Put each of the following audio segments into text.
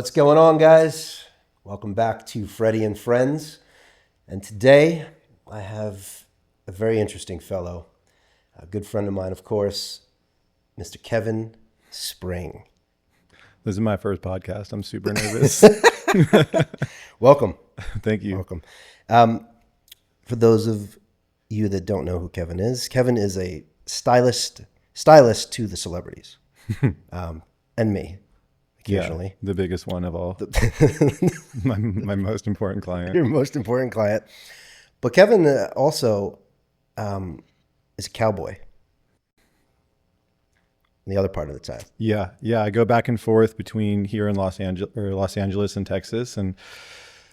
What's going on, guys? Welcome back to Freddy and Friends. And today I have a very interesting fellow, a good friend of mine, of course, Mr. Kevin Spring. This is my first podcast. I'm super nervous. Welcome. Thank you. Welcome. For those of you that don't know who Kevin is a stylist to the celebrities, and me. Occasionally. Yeah, the biggest one of all. my most important client. Your most important client. But Kevin also is a cowboy. The other part of the time. Yeah. I go back and forth between here and Los Angeles and Texas. And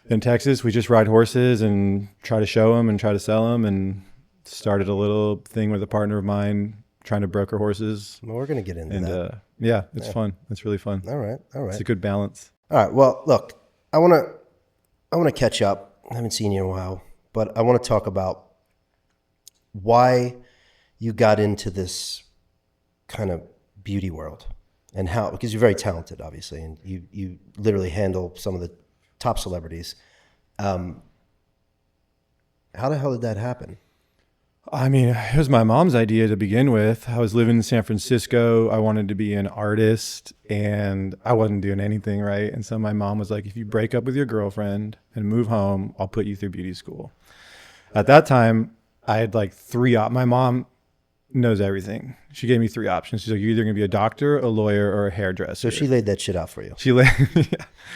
in Texas, we just ride horses and try to show them and try to sell them. And started a little thing with a partner of mine trying to broker horses. Well, we're going to get into that. It's fun. It's really fun. All right. It's a good balance. All right. Well, look, I want to catch up. I haven't seen you in a while, but I want to talk about why you got into this kind of beauty world and how, because you're very talented, obviously, and you literally handle some of the top celebrities. How the hell did that happen? I mean, it was my mom's idea to begin with. I was living in San Francisco. I wanted to be an artist and I wasn't doing anything right. And so my mom was like, if you break up with your girlfriend and move home, I'll put you through beauty school. At that time, I had like my mom knows everything. She gave me three options. She's like, you're either going to be a doctor, a lawyer, or a hairdresser. So she laid that shit out for you.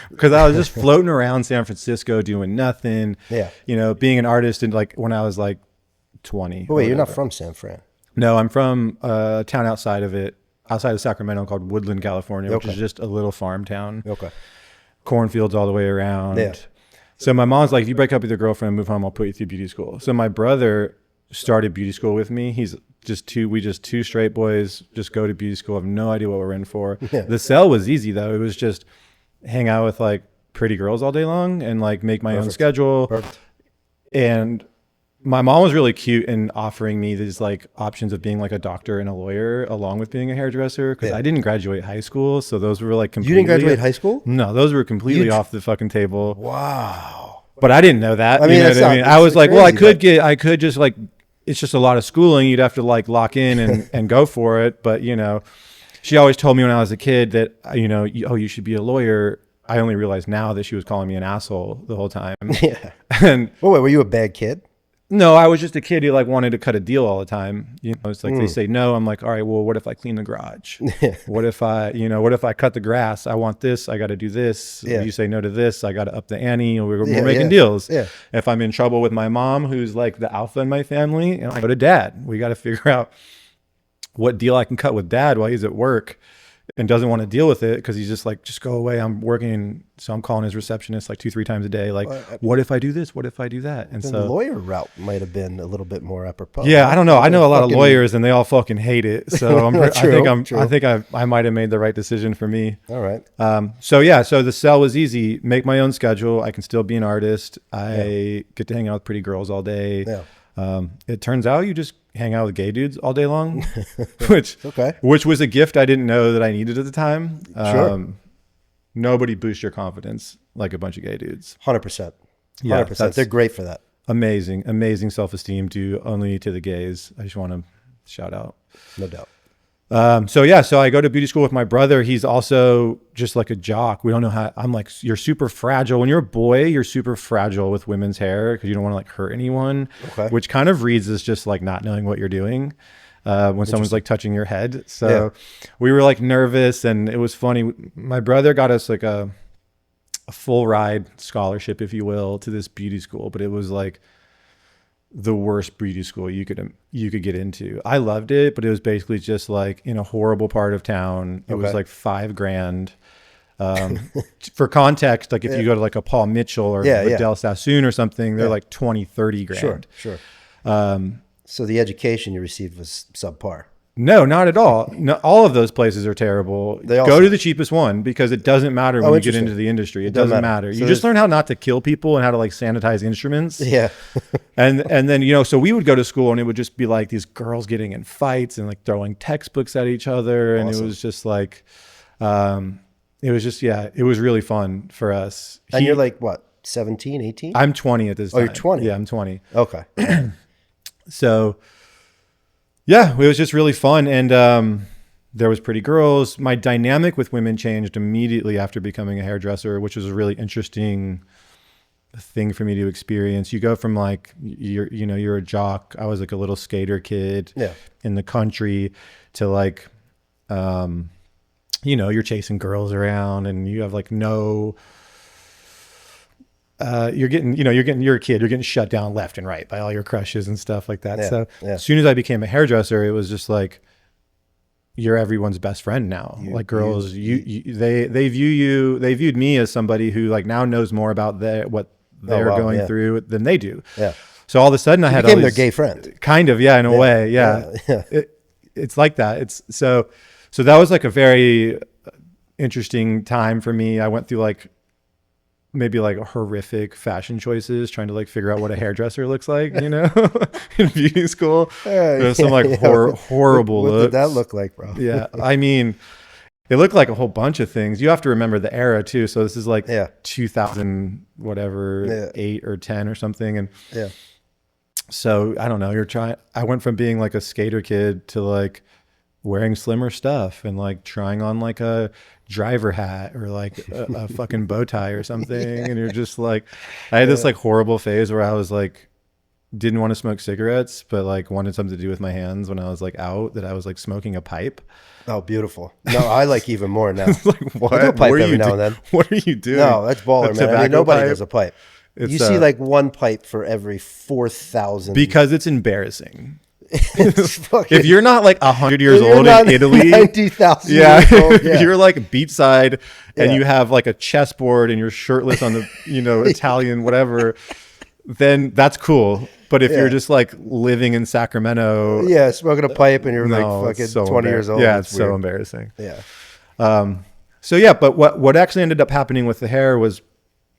Because I was just floating around San Francisco doing nothing. Yeah. You know, being an artist and like when I was like 20. But wait, you're not from San Fran. No, I'm from a town outside of Sacramento called Woodland, California, which is just a little farm town. Okay. Cornfields all the way around. Yeah. So my mom's like, if you break up with your girlfriend and move home, I'll put you through beauty school. So my brother started beauty school with me. We just two straight boys, just go to beauty school. I have no idea what we're in for. Yeah. The sell was easy though. It was just hang out with like pretty girls all day long and like make my own schedule. Perfect. And my mom was really cute in offering me these like options of being like a doctor and a lawyer along with being a hairdresser because I didn't graduate high school. So those were like completely... You didn't graduate high school? No, those were completely off the fucking table. Wow. But I didn't know that. I mean, you know what I mean? I was like, crazy, well, I could just like, it's just a lot of schooling. You'd have to like lock in and go for it. But you know, she always told me when I was a kid that, you know, you should be a lawyer. I only realized now that she was calling me an asshole the whole time. Yeah. And wait, were you a bad kid? No, I was just a kid who like wanted to cut a deal all the time. You know, it's like they say no. I'm like, all right, well, what if I clean the garage? What if I cut the grass? I want this. I got to do this. Yeah. You say no to this. I got to up the ante. We're making deals. Yeah. If I'm in trouble with my mom, who's like the alpha in my family, and I go to dad. We got to figure out what deal I can cut with dad while he's at work and doesn't want to deal with it because he's just like, just go away. I'm working. So I'm calling his receptionist like 2-3 times a day. Like, what if I do this? What if I do that? And so the lawyer route might have been a litlittle bit more apropos. Yeah, I don't know. I know a lot of lawyers and they all fucking hate it. So I think I might have made the right decision for me. All right. So the sell was easy. Make my own schedule. I can still be an artist. I get to hang out with pretty girls all day. Yeah. It turns out you just hang out with gay dudes all day long, which was a gift I didn't know that I needed at the time. Sure. Nobody boosts your confidence like a bunch of gay dudes. 100%. 100%. They're great for that. Amazing self-esteem due only to the gays. I just want to shout out. No doubt. So I go to beauty school with my brother. He's also just like a jock. We don't know how. I'm like, you're super fragile. When you're a boy, you're super fragile with women's hair because you don't want to like hurt anyone, which kind of reads as just like not knowing what you're doing when someone's like touching your head. So we were like nervous and it was funny. My brother got us like a full ride scholarship, if you will, to this beauty school, but it was like the worst beauty school you could get into. I loved it, but it was basically just like in a horrible part of town. It was like $5,000. For context, like if you go to like a Paul Mitchell or Del Sassoon or something, they're like 20-30 grand. Sure. So the education you received was subpar. No, not at all. No, all of those places are terrible. Go to the cheapest one because it doesn't matter when you get into the industry. It doesn't matter. So you just learn how not to kill people and how to like sanitize instruments. Yeah. and then, you know, so we would go to school and it would just be like these girls getting in fights and like throwing textbooks at each other. And it was just like, it was just, yeah, it was really fun for us. And you're like, what, 17, 18? I'm 20 at this time. Oh, you're 20? Yeah, I'm 20. Okay. So yeah, it was just really fun. And there was pretty girls. My dynamic with women changed immediately after becoming a hairdresser, which was a really interesting thing for me to experience. You go from like, you're a jock. I was like a little skater kid in the country to like, you're chasing girls around and you have like you're a kid, you're getting shut down left and right by all your crushes and stuff like that. So as soon as I became a hairdresser, it was just like, you're everyone's best friend now. Like girls, they viewed me as somebody who like now knows more about what they're going through than they do. Yeah. So all of a sudden I had became their gay friend. Kind of, in a way. Yeah. It's like that. So that was like a very interesting time for me. I went through like maybe like horrific fashion choices, trying to like figure out what a hairdresser looks like, in beauty school. There's some like horrible looks. What did that look like, bro? Yeah. I mean, it looked like a whole bunch of things. You have to remember the era too. So this is like 2000, whatever, 8 or 10 or something. And so I don't know, I went from being like a skater kid to like wearing slimmer stuff and like trying on like a driver hat or like a fucking bow tie or something. And you're just like, I had this like horrible phase where I was like, didn't want to smoke cigarettes, but like wanted something to do with my hands when I was like out, that I was like smoking a pipe. Oh, beautiful. No, I like even more now. Like, what? I do a pipe every now and then. What are you doing? No, that's baller, man. I mean, nobody does a pipe. You see like one pipe for every 4,000. Because it's embarrassing. If you're not like 100 years old in Italy, 90,000 years old, you're like beachside and you have like a chessboard and you're shirtless on the, Italian, whatever, then that's cool. But if you're just like living in Sacramento, smoking a pipe and you're like fucking so 20 years old. Yeah, it's so embarrassing. Yeah. But what actually ended up happening with the hair was,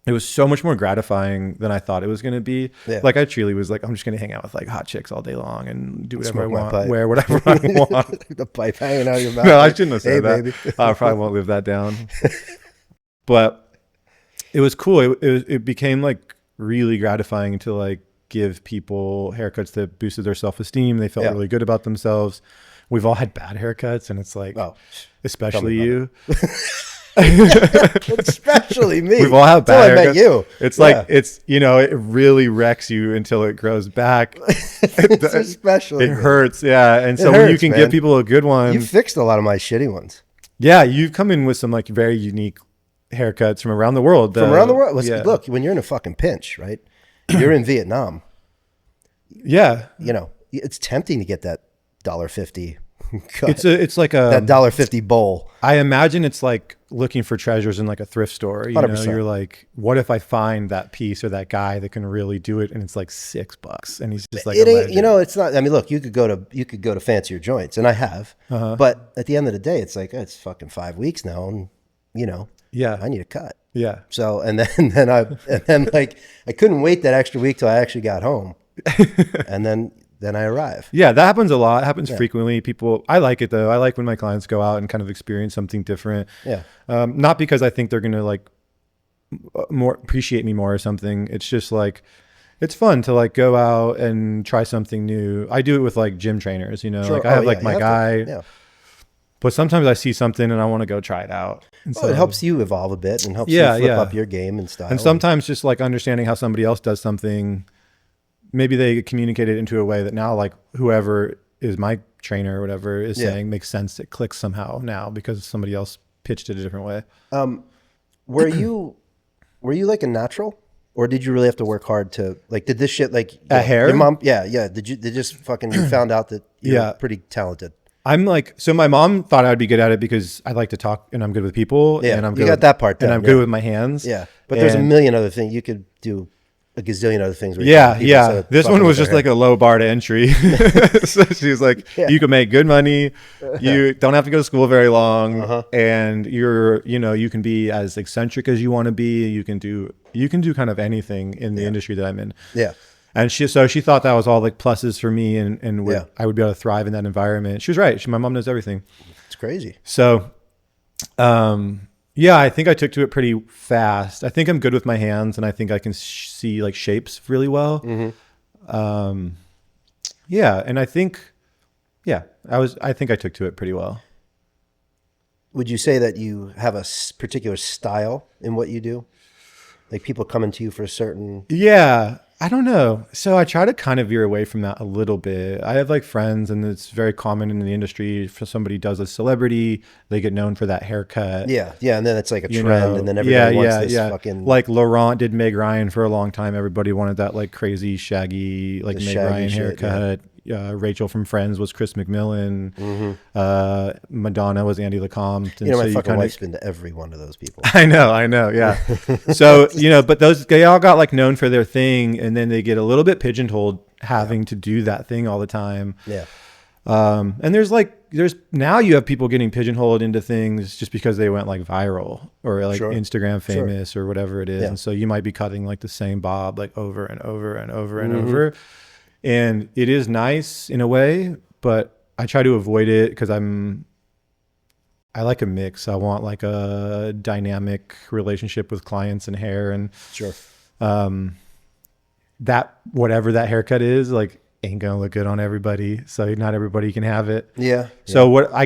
it was so much more gratifying than I thought it was going to be. Yeah. Like I truly was like, I'm just going to hang out with like hot chicks all day long and do whatever I want, wear whatever I want. The pipe hanging out of your mouth. No, I shouldn't have said that. Baby. I probably won't live that down. But it was cool. It became like really gratifying to like give people haircuts that boosted their self-esteem. They felt really good about themselves. We've all had bad haircuts and it's like, especially you. Especially me. We've all had bad haircuts. I met you. It's like it really wrecks you until it grows back. Especially it hurts, and so when you can give people a good one, you fixed a lot of my shitty ones. Yeah, you've come in with some like very unique haircuts from around the world. Look, when you're in a fucking pinch, right? You're in Vietnam. Yeah, it's tempting to get that $1.50. It's like that $1.50 bowl. I imagine it's like looking for treasures in like a thrift store. 100%. You're like, what if I find that piece or that guy that can really do it, and it's like $6, and he's just like, it ain't. It's not. I mean, look, you could go to fancier joints, and I have. But at the end of the day, it's like it's fucking 5 weeks now, and I need a cut. Yeah. So and then I couldn't wait that extra week till I actually got home, and then I arrive. Yeah, that happens a lot. It happens frequently. I like it though. I like when my clients go out and kind of experience something different. Yeah. Not because I think they're going to like more appreciate me more or something. It's just like, it's fun to like go out and try something new. I do it with like gym trainers, Sure. Like I have like my guy, but sometimes I see something and I want to go try it out. And so it helps you evolve a bit and helps you flip up your game and style. And sometimes just like understanding how somebody else does something, maybe they communicate it into a way that now like whoever is my trainer or whatever is saying makes sense. It clicks somehow now because somebody else pitched it a different way. Were you like a natural, or did you really have to work hard to like, did this shit like hair? Your mom? Yeah. Did you just fucking, you found out that you're pretty talented? I'm like, so my mom thought I'd be good at it because I like to talk and I'm good with people. Yeah. And I'm good you got that part down, and I'm good with my hands. Yeah. But there's a million other things you could do. A gazillion other things. This one was just like a low bar to entry. So she was like, you can make good money. You don't have to go to school very long. And you can be as eccentric as you want to be. You can do kind of anything in the industry that I'm in. Yeah. And she thought that was all like pluses for me and I would be able to thrive in that environment. She was right. My mom knows everything. It's crazy. So, Yeah, I think I took to it pretty fast. I think I'm good with my hands, and I think I can see like shapes really well. Yeah, and I think, yeah, I think I took to it pretty well. Would you say that you have a particular style in what you do? Like people coming to you for a certain... Yeah, I don't know. So I try to kind of veer away from that a little bit. I have like friends, and it's very common in the industry if somebody does a celebrity, they get known for that haircut. Yeah, and then it's like a trend, and then everybody wants this fucking... Like Laurent did Meg Ryan for a long time. Everybody wanted that like crazy, shaggy, like Meg Ryan haircut. Rachel from Friends was Chris McMillan. Madonna was Andy LeCompte. And my fucking wife's been to every one of those people. I know, yeah. So, but they all got like known for their thing, and then they get a little bit pigeonholed having to do that thing all the time. Yeah. And there's now you have people getting pigeonholed into things just because they went like viral or like Instagram famous or whatever it is. Yeah. And so you might be cutting like the same bob like over and over and over and over. And it is nice in a way, but I try to avoid it because I like a mix. I want like a dynamic relationship with clients and hair, and that whatever that haircut is, like ain't gonna look good on everybody. So not everybody can have it. Yeah. So what I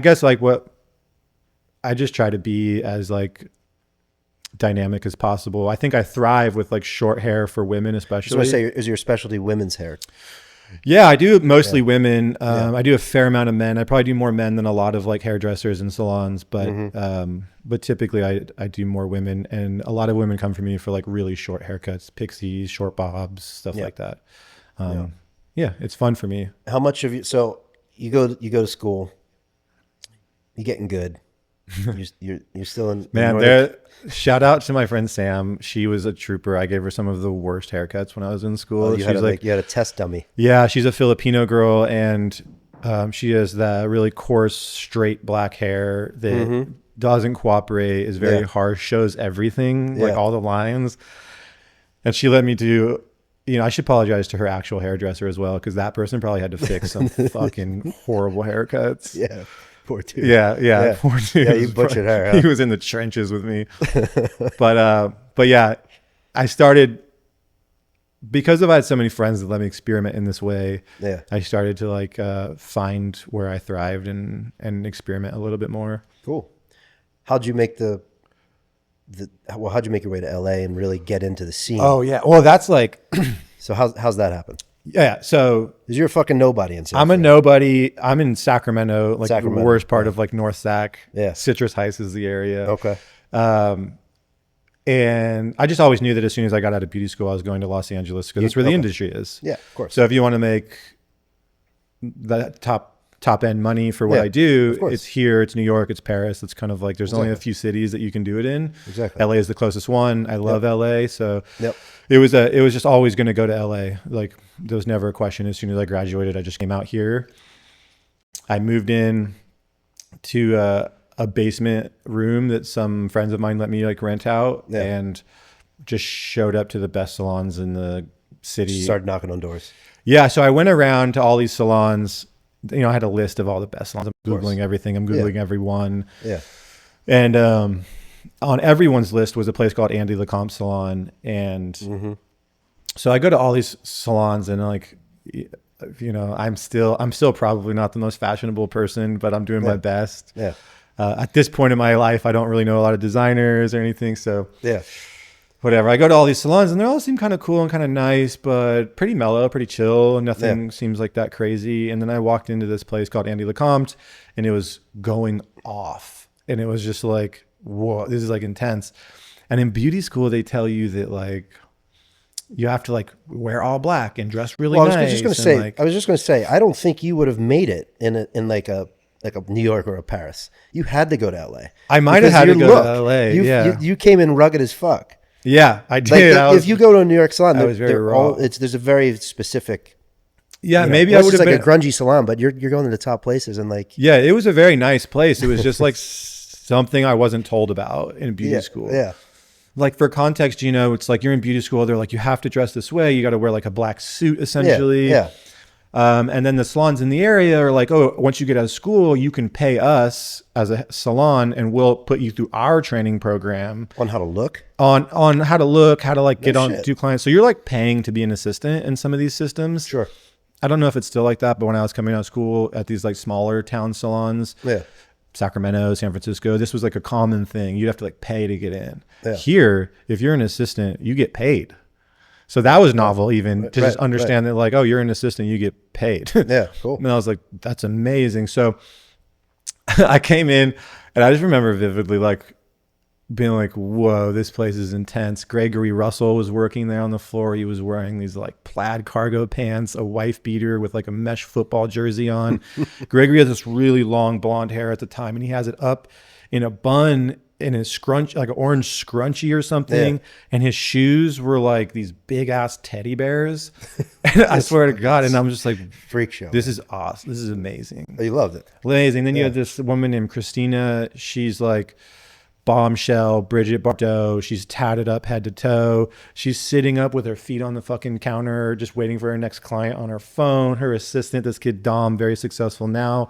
just try to be as like dynamic as possible. I think I thrive with like short hair for women, especially. So I say, is your specialty women's hair? Yeah, I do mostly women. I do a fair amount of men. I probably do more men than a lot of like hairdressers and salons, but typically I do more women, and a lot of women come for me for like really short haircuts, pixies, short bobs, stuff like that. Yeah, it's fun for me. How much of you? So you go to school, you're getting good. You're still in. Man, shout out to my friend Sam. She was a trooper. I gave her some of the worst haircuts when I was in school. Oh, you had a test dummy. Yeah, she's a Filipino girl, and she has that really coarse, straight black hair that doesn't cooperate, is very harsh, shows everything, like all the lines. And she let me do. I should apologize to her actual hairdresser as well, because that person probably had to fix some fucking horrible haircuts. Yeah. Poor dude. Yeah. Poor dude. Yeah, you butchered her. Huh? He was in the trenches with me. But yeah, I started, because I had so many friends that let me experiment in this way. Yeah. I started to like find where I thrived and experiment a little bit more. Cool. How'd you make how'd you make your way to LA and really get into the scene? Oh yeah. Well, that's like, so how's that happen? Yeah, so you're a fucking nobody in San I'm a nobody. I'm in Sacramento, like the worst part of like North Sac. Yeah, Citrus Heights is the area. Okay. And I just always knew that as soon as I got out of beauty school, I was going to Los Angeles because that's where the industry is. Yeah, of course. So if you want to make that top end money for what I do, it's here, it's New York, it's Paris. It's kind of like there's only a few cities that you can do it in. Exactly. LA is the closest one. I love LA, so it was just always going to go to LA. Like there was never a question. As soon as I graduated, I just came out here. I moved in to a basement room that some friends of mine let me like rent out, and just showed up to the best salons in the city. Started knocking on doors. Yeah, so I went around to all these salons. I had a list of all the best salons. I'm Googling everything. I'm Googling everyone. Yeah. And on everyone's list was a place called Andy LeCompte Salon. And so I go to all these salons, and like, I'm still probably not the most fashionable person, but I'm doing my best. Yeah. At this point in my life, I don't really know a lot of designers or anything. So whatever. I go to all these salons, and they all seem kind of cool and kind of nice, but pretty mellow, pretty chill. Nothing seems like that crazy. And then I walked into this place called Andy LeCompte, and it was going off. And it was just like, whoa, this is like intense. And in beauty school, they tell you that like you have to like wear all black and dress really nice. I was just going to say, I don't think you would have made it in like a New York or a Paris. You had to go to LA. I might have had to go to LA. You came in rugged as fuck. Yeah, I did. Like, if you go to a New York salon, raw. There's a very specific. Yeah, maybe I would have been like a grungy salon, but you're going to the top places and like. Yeah, it was a very nice place. It was just like something I wasn't told about in beauty school. Yeah. Like for context, it's like you're in beauty school. They're like, you have to dress this way. You got to wear like a black suit essentially. Yeah. And then the salons in the area are like, oh, once you get out of school, you can pay us as a salon and we'll put you through our training program On how to look? on how to look, how to like get on shit. to clients. So you're like paying to be an assistant in some of these systems. Sure. I don't know if it's still like that, but when I was coming out of school at these like smaller town salons, Yeah. Sacramento, San Francisco, this was like a common thing. You'd have to like pay to get in. Yeah. Here, if you're an assistant, you get paid. So that was novel even to just understand that like, oh, you're an assistant, you get paid. Yeah, cool. And I was like, that's amazing. So I came in and I just remember vividly like being like, whoa, this place is intense. Gregory Russell was working there on the floor. He was wearing these like plaid cargo pants, a wife beater with like a mesh football jersey on. Gregory has this really long blonde hair at the time and he has it up in a bun in his scrunch, like an orange scrunchie or something. Yeah. And his shoes were like these big ass teddy bears. And I swear to God. And I'm just like, Freak show. this is awesome. This is amazing. Oh, you loved it. Amazing. Then you had this woman named Christina. She's like bombshell, Bridget Bardot. She's tatted up head to toe. She's sitting up with her feet on the fucking counter, just waiting for her next client on her phone. Her assistant, this kid Dom, very successful now.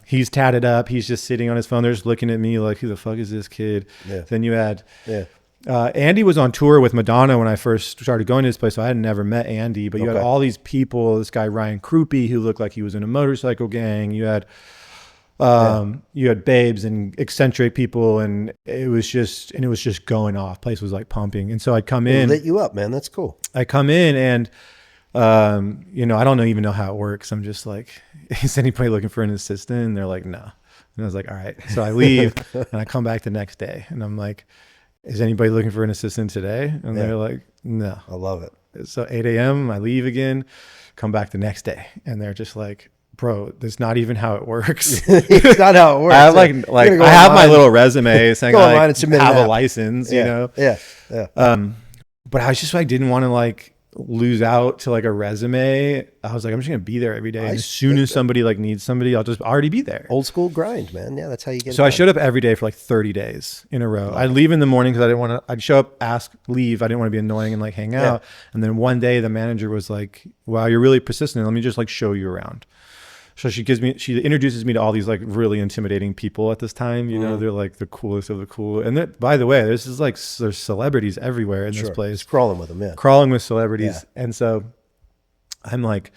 He's tatted up. He's just sitting on his phone. They're just looking at me like, who the fuck is this kid? Yeah. Then you had Yeah. Andy was on tour with Madonna when I first started going to this place. So I had never met Andy, but you had all these people, this guy, Ryan Krupe, who looked like he was in a motorcycle gang. You had babes and eccentric people and it was just going off. Place was like pumping. And so I'd come in. It lit you up, man. That's cool. I come in and, I don't even know how it works. I'm just like, is anybody looking for an assistant? And they're like, no. And I was like, all right. So I leave and I come back the next day and I'm like, is anybody looking for an assistant today? And they're like, no. I love it. So 8 a.m. I leave again, come back the next day. And they're just like, bro, that's not even how it works. It's not how it works. I have I have my little resume saying I have a license, you know? Yeah. Yeah. But I was just like, didn't want to like lose out to like a resume. I was like, I'm just going to be there every day. And as soon as somebody like needs somebody, I'll just already be there. Old school grind, man. Yeah. That's how you get it So done. I showed up every day for like 30 days in a row. I'd leave in the morning because I didn't want to, I'd show up, ask, leave. I didn't want to be annoying and like hang out. And then one day the manager was like, wow, you're really persistent. Let me just like show you around. So she introduces me to all these like really intimidating people at this time. You know, they're like the coolest of the cool. And by the way, there's celebrities everywhere in this place. Just crawling with them, yeah. Crawling with celebrities. Yeah. And so I'm like,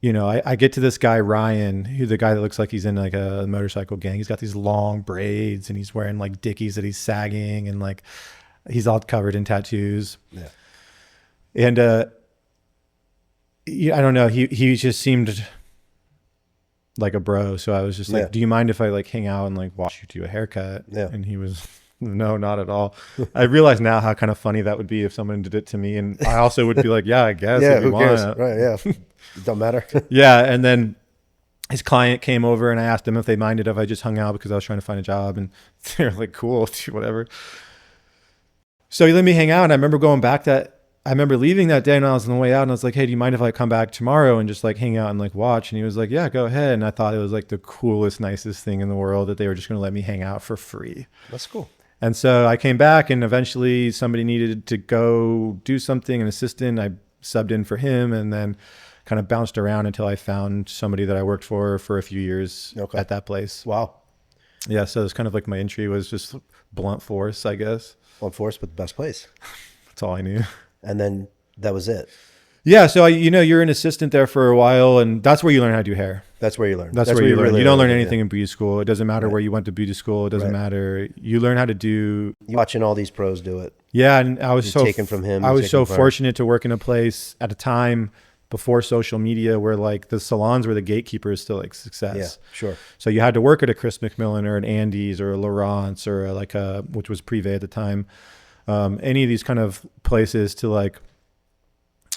I get to this guy, Ryan, who's the guy that looks like he's in like a motorcycle gang. He's got these long braids and he's wearing like Dickies that he's sagging and like he's all covered in tattoos. Yeah. And I don't know. He just seemed like a bro. So I was just like, do you mind if I like hang out and like watch you do a haircut? Yeah. And he was, no, not at all. I realize now how kind of funny that would be if someone did it to me. And I also would be like, yeah, I guess. Yeah, if you who cares? want. Right, yeah. It don't matter. Yeah. And then his client came over and I asked him if they minded if I just hung out because I was trying to find a job. And they're like, cool, do whatever. So he let me hang out. And I remember leaving that day and I was on the way out and I was like, hey, do you mind if I come back tomorrow and just like hang out and like watch? And he was like, yeah, go ahead. And I thought it was like the coolest, nicest thing in the world that they were just going to let me hang out for free. That's cool. And so I came back and eventually somebody needed to go do something, an assistant. I subbed in for him and then kind of bounced around until I found somebody that I worked for a few years at that place. Wow. Yeah. So it's kind of like my entry was just blunt force, I guess. Blunt force, but the best place. That's all I knew. And then that was it. Yeah. So, you're an assistant there for a while and that's where you learn how to do hair. That's where you learn. That's where you learn. Really you don't learn anything in beauty school. It doesn't matter where you went to beauty school. It doesn't matter. You learn how to do. You're watching all these pros do it. Yeah. And I was taken from him. I was so fortunate to work in a place at a time before social media where like the salons were the gatekeepers to like success. Yeah, sure. So you had to work at a Chris McMillan or an Andy's or a Laurent's or which was Privé at the time. Any of these kind of places to like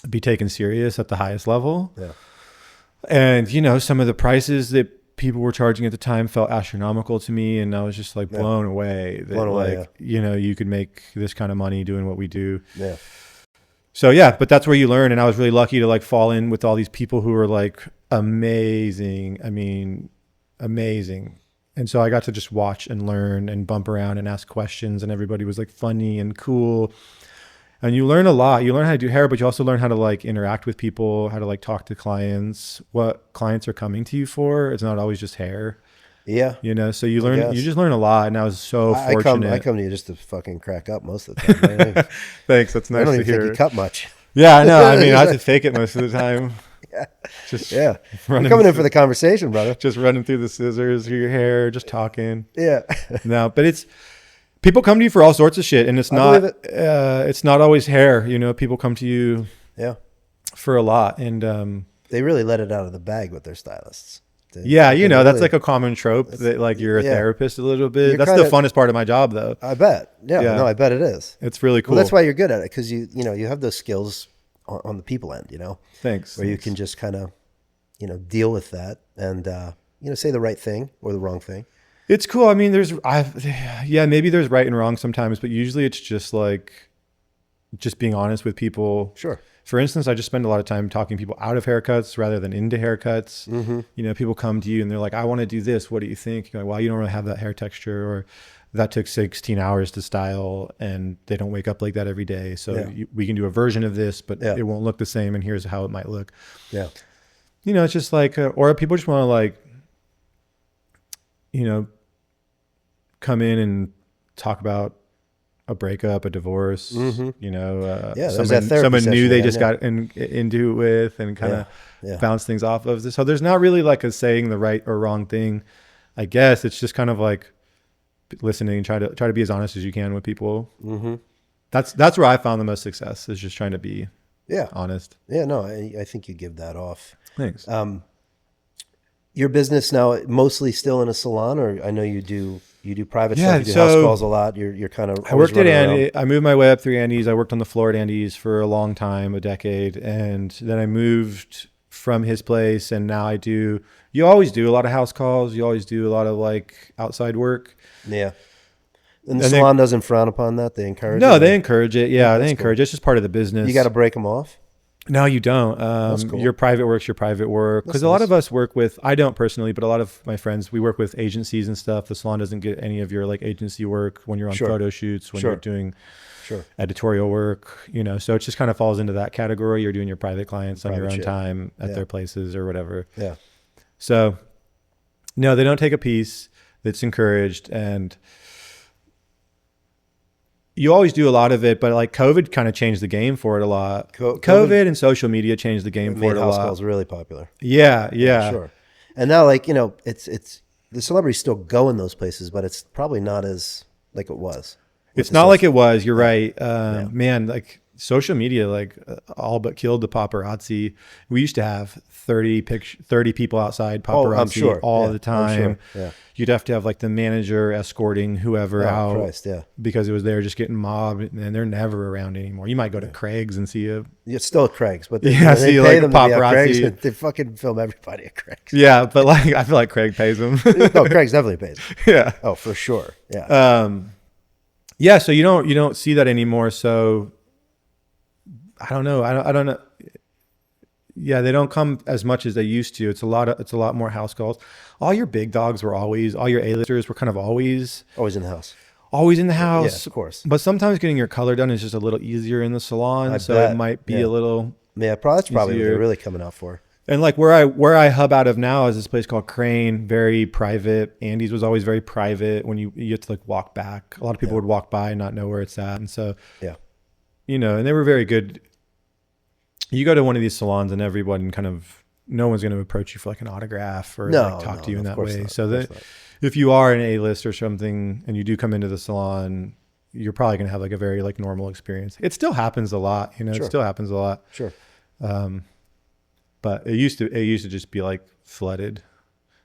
be taken serious at the highest level. Yeah. And, some of the prices that people were charging at the time felt astronomical to me. And I was just like blown away that you could make this kind of money doing what we do. Yeah. So yeah, but that's where you learn. And I was really lucky to like fall in with all these people who were like amazing. I mean, amazing. And so I got to just watch and learn and bump around and ask questions and everybody was like funny and cool. And you learn a lot. You learn how to do hair, but you also learn how to like interact with people, how to like talk to clients, what clients are coming to you for. It's not always just hair, Yeah. so I you guess. just learn a lot. And I was so I come fortunate. to you just to fucking crack up most of the time. Right? Thanks. That's I nice don't to even think you hear. cut much. Yeah, I know. I mean, I have to fake it most of the time. Yeah. Just Yeah. You're running, coming in for the conversation, brother. just running through the scissors through your hair, just talking. Yeah. No, but it's people come to you for all sorts of shit, and it's I not believe it's not always hair. People come to you Yeah. for a lot, and They really let it out of the bag with their stylists. yeah, They that's really- like a common trope that like you're a yeah. therapist a little bit. You're That's the funnest part of my job, though. I bet. Yeah. Yeah. No, I bet it is. It's really cool. Well, that's why you're good at it, because you have those skills on the people end, Thanks. where you can just kind of, deal with that and, say the right thing or the wrong thing. It's cool. I mean, maybe there's right and wrong sometimes, but usually it's just like just being honest with people. Sure. For instance, I just spend a lot of time talking people out of haircuts rather than into haircuts. Mm-hmm. People come to you and they're like, I want to do this. What do you think? You're like, well, you don't really have that hair texture, or that took 16 hours to style and they don't wake up like that every day. So we can do a version of this, but it won't look the same. And here's how it might look. Yeah. It's just like, or people just want to like, come in and talk about a breakup, a divorce, there's that therapy someone new session they again, just got into it with and kind of Yeah. bounce things off of this. So there's not really like a saying the right or wrong thing. I guess it's just kind of like listening, try to be as honest as you can with people. Mm-hmm. That's where I found the most success, is just trying to be honest. Yeah, no, I think you give that off. Thanks. Your business now mostly still in a salon, or I know you do private stuff, you do so house calls a lot. You're kind of I worked at Andy. I moved my way up through Andy's. I worked on the floor at Andy's for a long time, a decade, and then I moved from his place, and now I do. You always do a lot of house calls. You always do a lot of like outside work. Yeah. And the salon doesn't frown upon that. They encourage it. No, they encourage it. Yeah, they encourage cool. it. It's just part of the business. You got to break them off. No, you don't. Cool. Your private work's your private work. Because a lot of us work with, I don't personally, but a lot of my friends, we work with agencies and stuff. The salon doesn't get any of your like agency work when you're on photo shoots, when you're doing editorial work, so it just kind of falls into that category. You're doing your private clients on your own time at their places or whatever. Yeah. So no, they don't take a piece. That's encouraged. And you always do a lot of it, but like COVID kind of changed the game for it a lot. COVID and social media changed the game for it a lot. House calls really popular. Yeah. Sure. And now, like, it's the celebrities still go in those places, but it's probably not as like it was. It's not like it was. You're right. Man, like social media, like all but killed the paparazzi. We used to have 30 people outside paparazzi all the time. Yeah. You'd have to have like the manager escorting whoever out because it was there just getting mobbed, and they're never around anymore. You might go to Craig's and see It's still at Craig's, but they see pay like them paparazzi. To be at Craig's. They fucking film everybody at Craig's. Yeah, but like I feel like Craig pays them. No, Craig's definitely pays. Yeah. Oh, for sure. Yeah. So you don't see that anymore. So I don't know. I don't know. Yeah, they don't come as much as they used to. It's a lot more house calls. All your big dogs were all your A-listers were kind of always in the house. Always in the house. Yeah, of course. But sometimes getting your color done is just a little easier in the salon. It might be a little that's probably what they're really coming out for. And like where I hub out of now is this place called Crane, very private. Andy's was always very private. When you have to like walk back. A lot of people would walk by and not know where it's at. And so and they were very good. You go to one of these salons and everyone no one's going to approach you for like an autograph or talk to you in that way. Not, so that if you are an A-list or something and you do come into the salon, you're probably going to have like a very like normal experience. It still happens a lot, it still happens a lot. Sure. But it used to just be like flooded.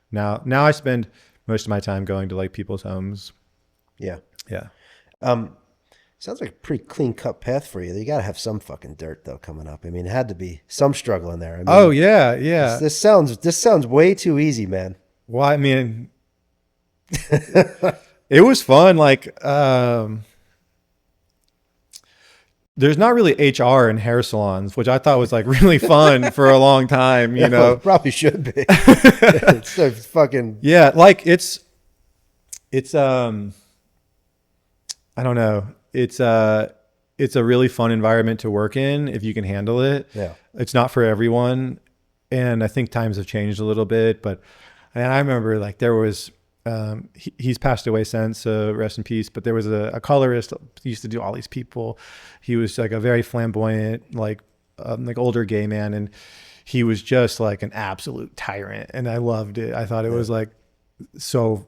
Now I spend most of my time going to like people's homes. Yeah. Yeah. Sounds like a pretty clean cut path for you. You got to have some fucking dirt though coming up. I mean, it had to be some struggle in there. I mean, yeah. This sounds way too easy, man. Well, I mean, it was fun. Like, there's not really HR in hair salons, which I thought was like really fun for a long time. You know, probably should be. It's so fucking like it's I don't know. It's it's a really fun environment to work in if you can handle it. Yeah. It's not for everyone. And I think times have changed a little bit, and I remember like there was, he's passed away since, so rest in peace. But there was a colorist. He used to do all these people. He was like a very flamboyant, like older gay man, and he was just like an absolute tyrant. And I loved it. I thought it was like so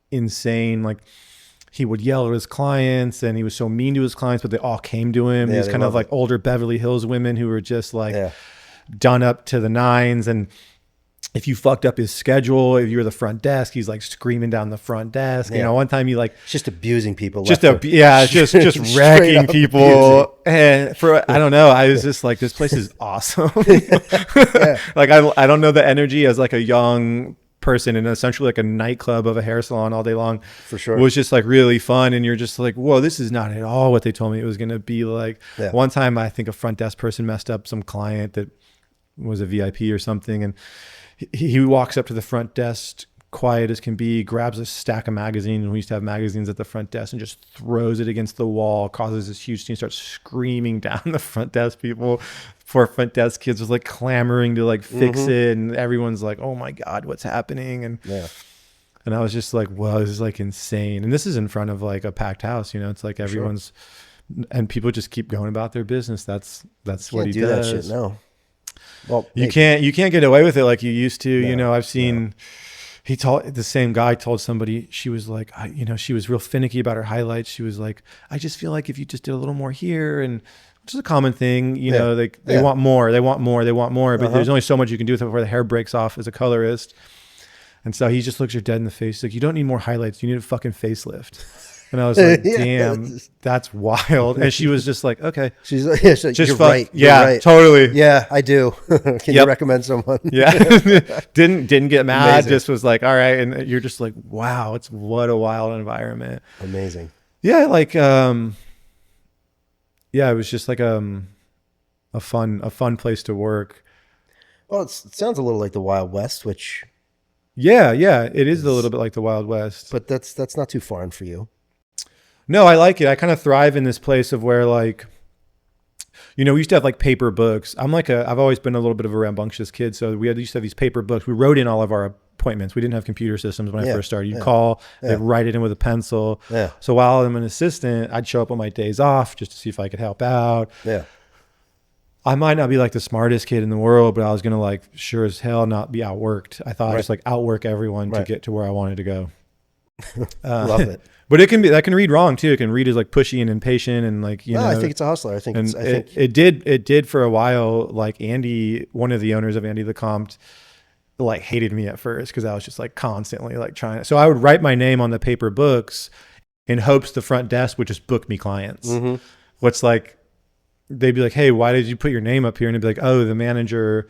insane. Like he would yell at his clients, and he was so mean to his clients, but they all came to him. These kind of like older Beverly Hills women who were just like done up to the nines. And if you fucked up his schedule, if you were the front desk, he's like screaming down the front desk. You know, one time he like just abusing people, just wrecking people. Abusing. And for I don't know, I was just like, this place is awesome. Like I don't know the energy as like a young person in essentially like a nightclub of a hair salon all day long. For sure, was just like really fun, and you're just like, whoa, this is not at all what they told me it was going to be like. One time, I think a front desk person messed up some client that was a VIP or something, and he walks up to the front desk, quiet as can be, grabs a stack of magazines, and we used to have magazines at the front desk, and just throws it against the wall, causes this huge scene, starts screaming down the front desk people. Poor front desk kids was like clamoring to like fix it, and everyone's like, oh my God, what's happening? And I was just like, wow, this is like insane. And this is in front of like a packed house, you know, it's like everyone's, and people just keep going about their business. That's what he does. That shit, no. Well, you can't get away with it like you used to. You know, I've seen, the same guy told somebody, she was like, you know, she was real finicky about her highlights. She was like, I just feel like if you just did a little more here, and which is a common thing, you know, they want more, but there's only so much you can do with it before the hair breaks off as a colorist. And so he just looks her dead in the face. He's like, you don't need more highlights. You need a fucking facelift. And I was like, damn, that's wild. And she was just like, okay. She's like, just you're right. Yeah, you're right. Totally. Yeah, I do. Can you recommend someone? Didn't get mad. Amazing. Just was like, all right. And you're just like, wow, what a wild environment. Amazing. Yeah. Like, it was just like, a fun place to work. Well, it sounds a little like the Wild West, which. Yeah. It is a little bit like the Wild West. But that's not too foreign for you. No, I like it. I kind of thrive in this place of where, like, you know, we used to have like paper books. I've always been a little bit of a rambunctious kid. So we used to have these paper books. We wrote in all of our appointments. We didn't have computer systems when I first started. You'd call, they'd write it in with a pencil. Yeah. So while I'm an assistant, I'd show up on my days off just to see if I could help out. Yeah. I might not be like the smartest kid in the world, but I was going to like sure as hell not be outworked. I thought I'd just like outwork everyone to get to where I wanted to go. Love it. But that can read wrong too. It can read as like pushy and impatient and like, you know. I think it's a hustler. I think it did for a while. Like Andy, one of the owners of Andy LeCompte, like hated me at first because I was just like constantly like trying. So I would write my name on the paper books in hopes the front desk would just book me clients. What's like, they'd be like, hey, why did you put your name up here? And it'd be like, oh, the manager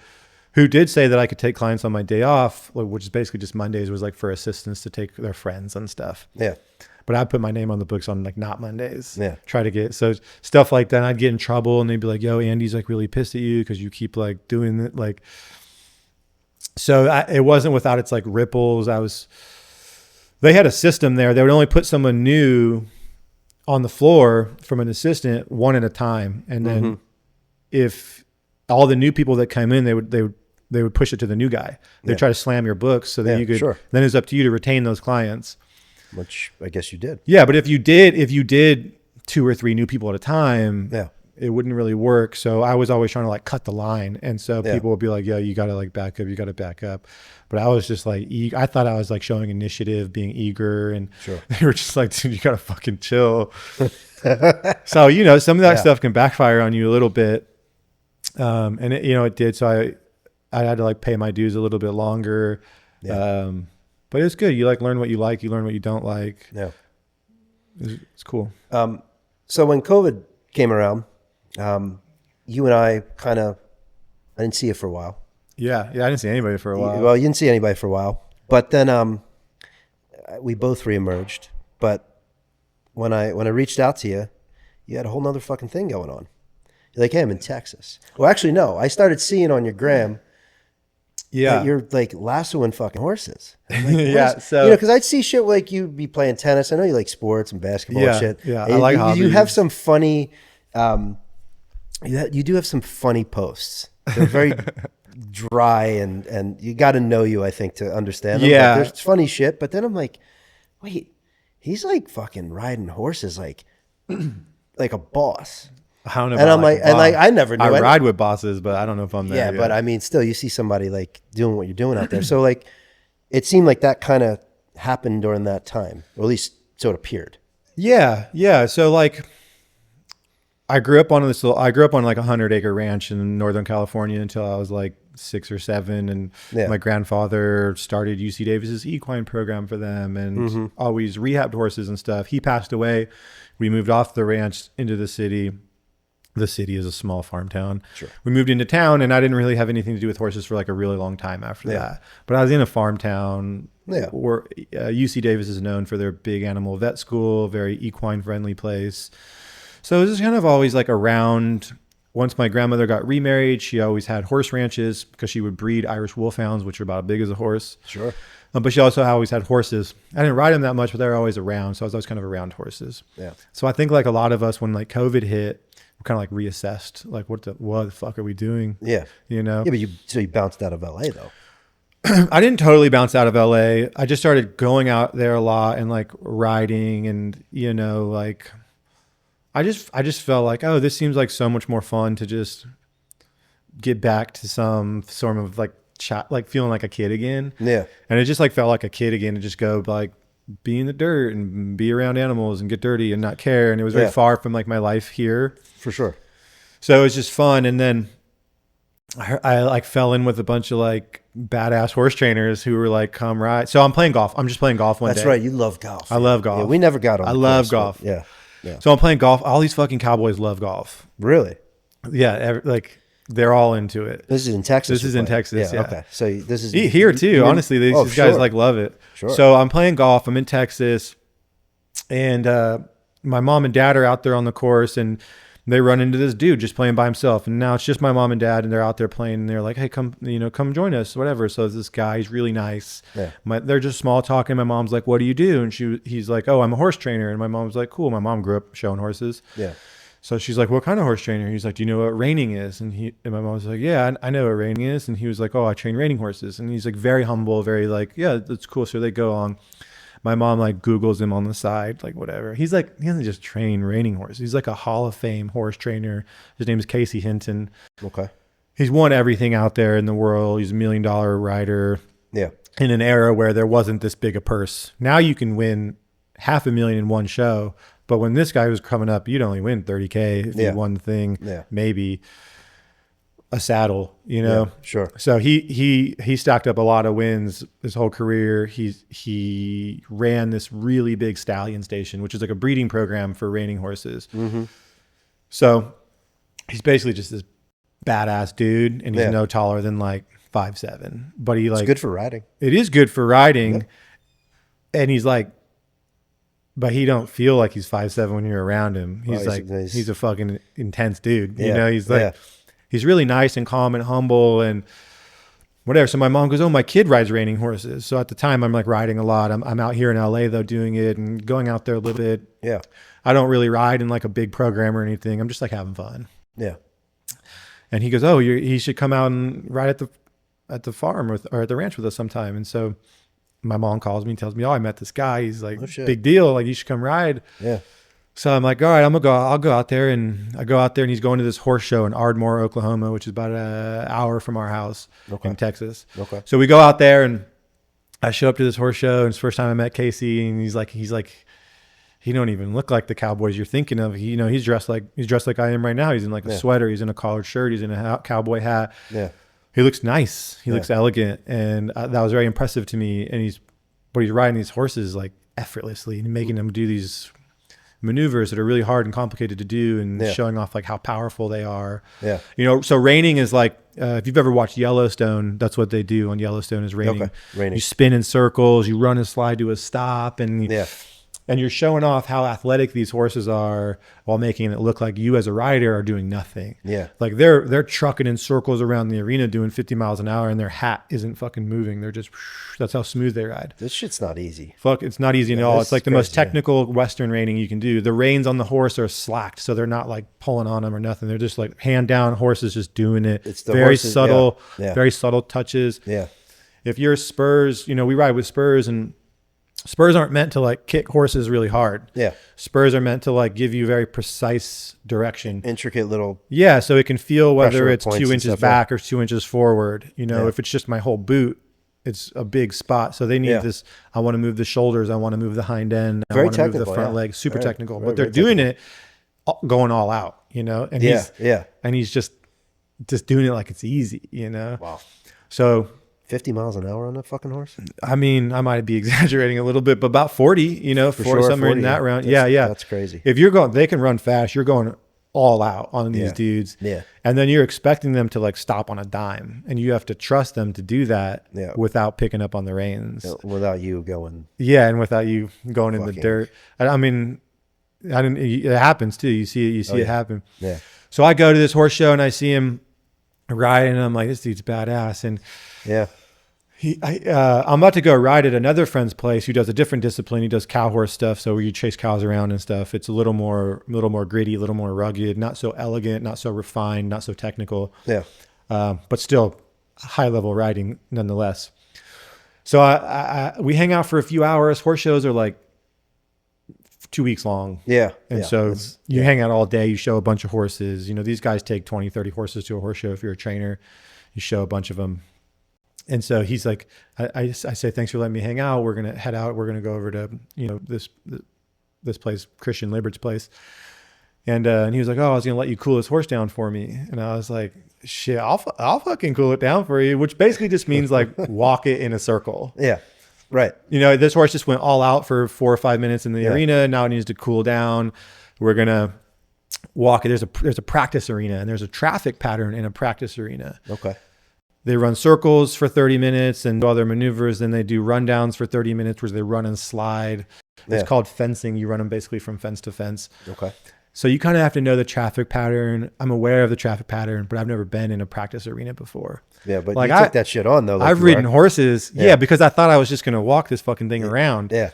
who did say that I could take clients on my day off, which is basically just Mondays, was like for assistants to take their friends and stuff. Yeah. But I'd put my name on the books on like not Mondays. Yeah. Try to get, so stuff like that. I'd get in trouble and they'd be like, yo, Andy's like really pissed at you because you keep like doing it. Like, so it wasn't without its like ripples. They had a system there. They would only put someone new on the floor from an assistant one at a time. And then if all the new people that come in, they would push it to the new guy. They'd try to slam your books so that you could, then it's up to you to retain those clients. Which I guess you did. Yeah. But if you did 2 or 3 new people at a time, it wouldn't really work. So I was always trying to like cut the line. And so people would be like, yeah, you got to like back up. You got to back up. But I was just like, I thought I was like showing initiative, being eager. And they were just like, dude, you got to fucking chill. So, you know, some of that stuff can backfire on you a little bit. And it, you know, it did. So I had to like pay my dues a little bit longer. Yeah. But it's good. You like learn what you like. You learn what you don't like. Yeah. It's cool. So when COVID came around, you and I I didn't see you for a while. Yeah. I didn't see anybody for a while. Well, you didn't see anybody for a while. But then we both reemerged. But when I reached out to you, you had a whole nother fucking thing going on. You're like, hey, I'm in Texas. Well, actually, no. I started seeing on your gram that you're like lassoing fucking horses. Like, so, you know, because I'd see shit like you'd be playing tennis. I know you like sports and basketball and shit. Yeah, and I like hobbies. You have some funny You do have some funny posts. They're very dry and you got to know you, I think, to understand them. Yeah. Like, there's funny shit, but then I'm like, wait, he's like fucking riding horses like a boss. I don't know. And I'm like, I never knew. I ride with bosses, but I don't know if I'm there. Yeah, yet. but I mean, still, you see somebody like doing what you're doing out there. So like, it seemed like that kind of happened during that time, or at least so it appeared. Yeah. So like, I grew up on like a 100-acre ranch in Northern California until I was like 6 or 7. And my grandfather started UC Davis's equine program for them and always rehabbed horses and stuff. He passed away. We moved off the ranch into the city. The city is a small farm town. Sure. We moved into town and I didn't really have anything to do with horses for like a really long time after that. But I was in a farm town where UC Davis is known for their big animal vet school, very equine friendly place. So it was just kind of always like around. Once my grandmother got remarried, she always had horse ranches because she would breed Irish wolfhounds, which are about as big as a horse. Sure. But she also always had horses. I didn't ride them that much, but they were always around. So I was always kind of around horses. Yeah. So I think like a lot of us, when like COVID hit, we kind of like reassessed, like what the fuck are we doing? Yeah. You know? Yeah, but you bounced out of LA though. I didn't totally bounce out of LA. I just started going out there a lot and like riding and, you know, like I just felt like, oh, this seems like so much more fun to just get back to some sort of like like feeling like a kid again. Yeah. And it just like felt like a kid again to just go like be in the dirt and be around animals and get dirty and not care. And it was very far from like my life here. For sure. So it was just fun. And then I like fell in with a bunch of like badass horse trainers who were like, come ride. So I'm playing golf. I'm just playing golf one day. That's right. You love golf. I love golf. Yeah, we never got on. I love golf. Yeah. Yeah. So I'm playing golf. All these fucking cowboys love golf. Really? Yeah. Like they're all into it. This is in Texas. This is in Texas. Yeah. Okay. So this is here too. Honestly, these guys like love it. Sure. So I'm playing golf. I'm in Texas, and my mom and dad are out there on the course, and they run into this dude just playing by himself. And now it's just my mom and dad, and they're out there playing. And they're like, "Hey, come join us, whatever." So this guy, he's really nice. Yeah. They're just small talking. My mom's like, "What do you do?" And he's like, "Oh, I'm a horse trainer." And my mom's like, "Cool." My mom grew up showing horses. Yeah. So she's like, "What kind of horse trainer?" He's like, "Do you know what reining is?" And my mom was like, "Yeah, I know what reining is." And he was like, "Oh, I train reining horses." And he's like very humble, very like, "Yeah, that's cool." So they go on. My mom like Googles him on the side, like whatever. He's like, he doesn't just train reining horses. He's like a Hall of Fame horse trainer. His name is Casey Hinton. Okay. He's won everything out there in the world. He's $1 million rider. Yeah. In an era where there wasn't this big a purse. Now you can win $500,000 in one show. But when this guy was coming up, you'd only win $30K if you won the thing, maybe a saddle, you know? Yeah, sure. So he stacked up a lot of wins his whole career. He ran this really big stallion station, which is like a breeding program for reining horses. Mm-hmm. So he's basically just this badass dude, and he's no taller than like 5'7". But it's good for riding. It is good for riding, and he's like. But he don't feel like he's 5'7" when you're around him. He's a fucking intense dude. You know, he's like, he's really nice and calm and humble and whatever. So my mom goes, "Oh, my kid rides reining horses." So at the time I'm like riding a lot. I'm out here in LA though doing it and going out there a little bit. Yeah. I don't really ride in like a big program or anything. I'm just like having fun. Yeah. And he goes, "Oh, he should come out and ride at the farm or at the ranch with us sometime." And so my mom calls me and tells me, "Oh, I met this guy. He's like, big deal. Like, you should come ride." Yeah. So I'm like, all right, I'll go out there. And I go out there and he's going to this horse show in Ardmore, Oklahoma, which is about an hour from our house in Texas. Okay. So we go out there and I show up to this horse show, and it's the first time I met Casey, and he's like, he don't even look like the cowboys you're thinking of. He's dressed like I am right now. He's in like a sweater. He's in a collared shirt. He's in a cowboy hat. Yeah. He looks nice. He looks elegant, and that was very impressive to me. And he's riding these horses like effortlessly and making them do these maneuvers that are really hard and complicated to do, and showing off like how powerful they are. Yeah. So reining is like if you've ever watched Yellowstone, that's what they do on Yellowstone is reining. Okay. Reining. You spin in circles, you run and slide to a stop, and and you're showing off how athletic these horses are while making it look like you as a rider are doing nothing. Yeah. Like they're trucking in circles around the arena doing 50 miles an hour and their hat isn't fucking moving. They're just, that's how smooth they ride. This shit's not easy. Fuck, it's not easy at all. It's like the crazy, most technical Western reining you can do. The reins on the horse are slacked, so they're not like pulling on them or nothing. They're just like hand down horses just doing it. It's the very horses, subtle, yeah. very subtle touches. Yeah. If you're spurs, you know, we ride with spurs, and spurs aren't meant to like kick horses really hard. Yeah. Spurs are meant to like give you very precise direction. Intricate little. Yeah. So it can feel whether pressure it's points 2 and inches stuff, back or 2 inches forward. You know, Yeah. if it's just my whole boot, it's a big spot. So they need Yeah. this. I want to move the shoulders. I want to move the hind end. I Very want to move the technical, front yeah. leg. Super Very- technical. very, But they're very doing technical. it going all out, you know, and Yeah. he's just doing it like it's easy, you know? Wow. So 50 miles an hour on that fucking horse? I mean, I might be exaggerating a little bit, but about 40, you know, For 40, sure, somewhere 40, in that yeah. round. That's- Yeah. That's crazy. If you're going, they can run fast. You're going all out on these Yeah. dudes. Yeah. And then you're expecting them to like stop on a dime, and you have to trust them to do that Yeah. without picking up on the reins. Without you going. Yeah. And without you going in the Fucking- dirt. I mean, it happens too. You see it yeah. happen. Yeah. So I go to this horse show and I see him riding, and I'm like, this dude's badass. And Yeah. I'm about to go ride at another friend's place who does a different discipline. He does cow horse stuff, so where you chase cows around and stuff. It's a little more gritty, a little more rugged, not so elegant, not so refined, not so technical, Yeah. but still high level riding nonetheless. So we hang out for a few hours. Horse shows are like 2 weeks long. Yeah. And yeah. so you hang out all day, you show a bunch of horses. You know, these guys take 20, 30 horses to a horse show. If you're a trainer, you show a bunch of them. And so he's like, I say, thanks for letting me hang out. We're going to head out. We're going to go over to, you know, this place, Christian Libert's place. And he was like, oh, I was going to let you cool this horse down for me. And I was like, shit, I'll fucking cool it down for you, which basically just means like walk it in a circle. Yeah. Right. You know, this horse just went all out for 4 or 5 minutes in the arena. Now it needs to cool down. We're going to walk it. There's a practice arena, and there's a traffic pattern in a practice arena. Okay. They run circles for 30 minutes and do all their maneuvers. Then they do rundowns for 30 minutes where they run and slide. It's called fencing. You run them basically from fence to fence. Okay. So you kind of have to know the traffic pattern. I'm aware of the traffic pattern, but I've never been in a practice arena before. Yeah, but like you took that shit on though. Like I've ridden horses. Yeah, because I thought I was just going to walk this fucking thing around. Yeah.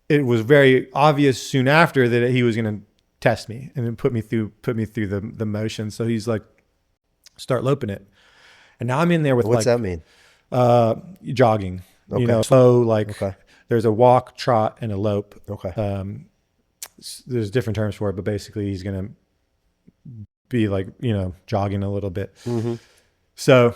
It was very obvious soon after that he was going to test me and then put me through the motion. So he's like, start loping it. And now I'm in there with What's that mean? Jogging, Okay. you know, slow, like Okay. there's a walk, trot, and a lope. Okay. There's different terms for it, but basically he's going to be like, you know, jogging a little bit. Mm-hmm. So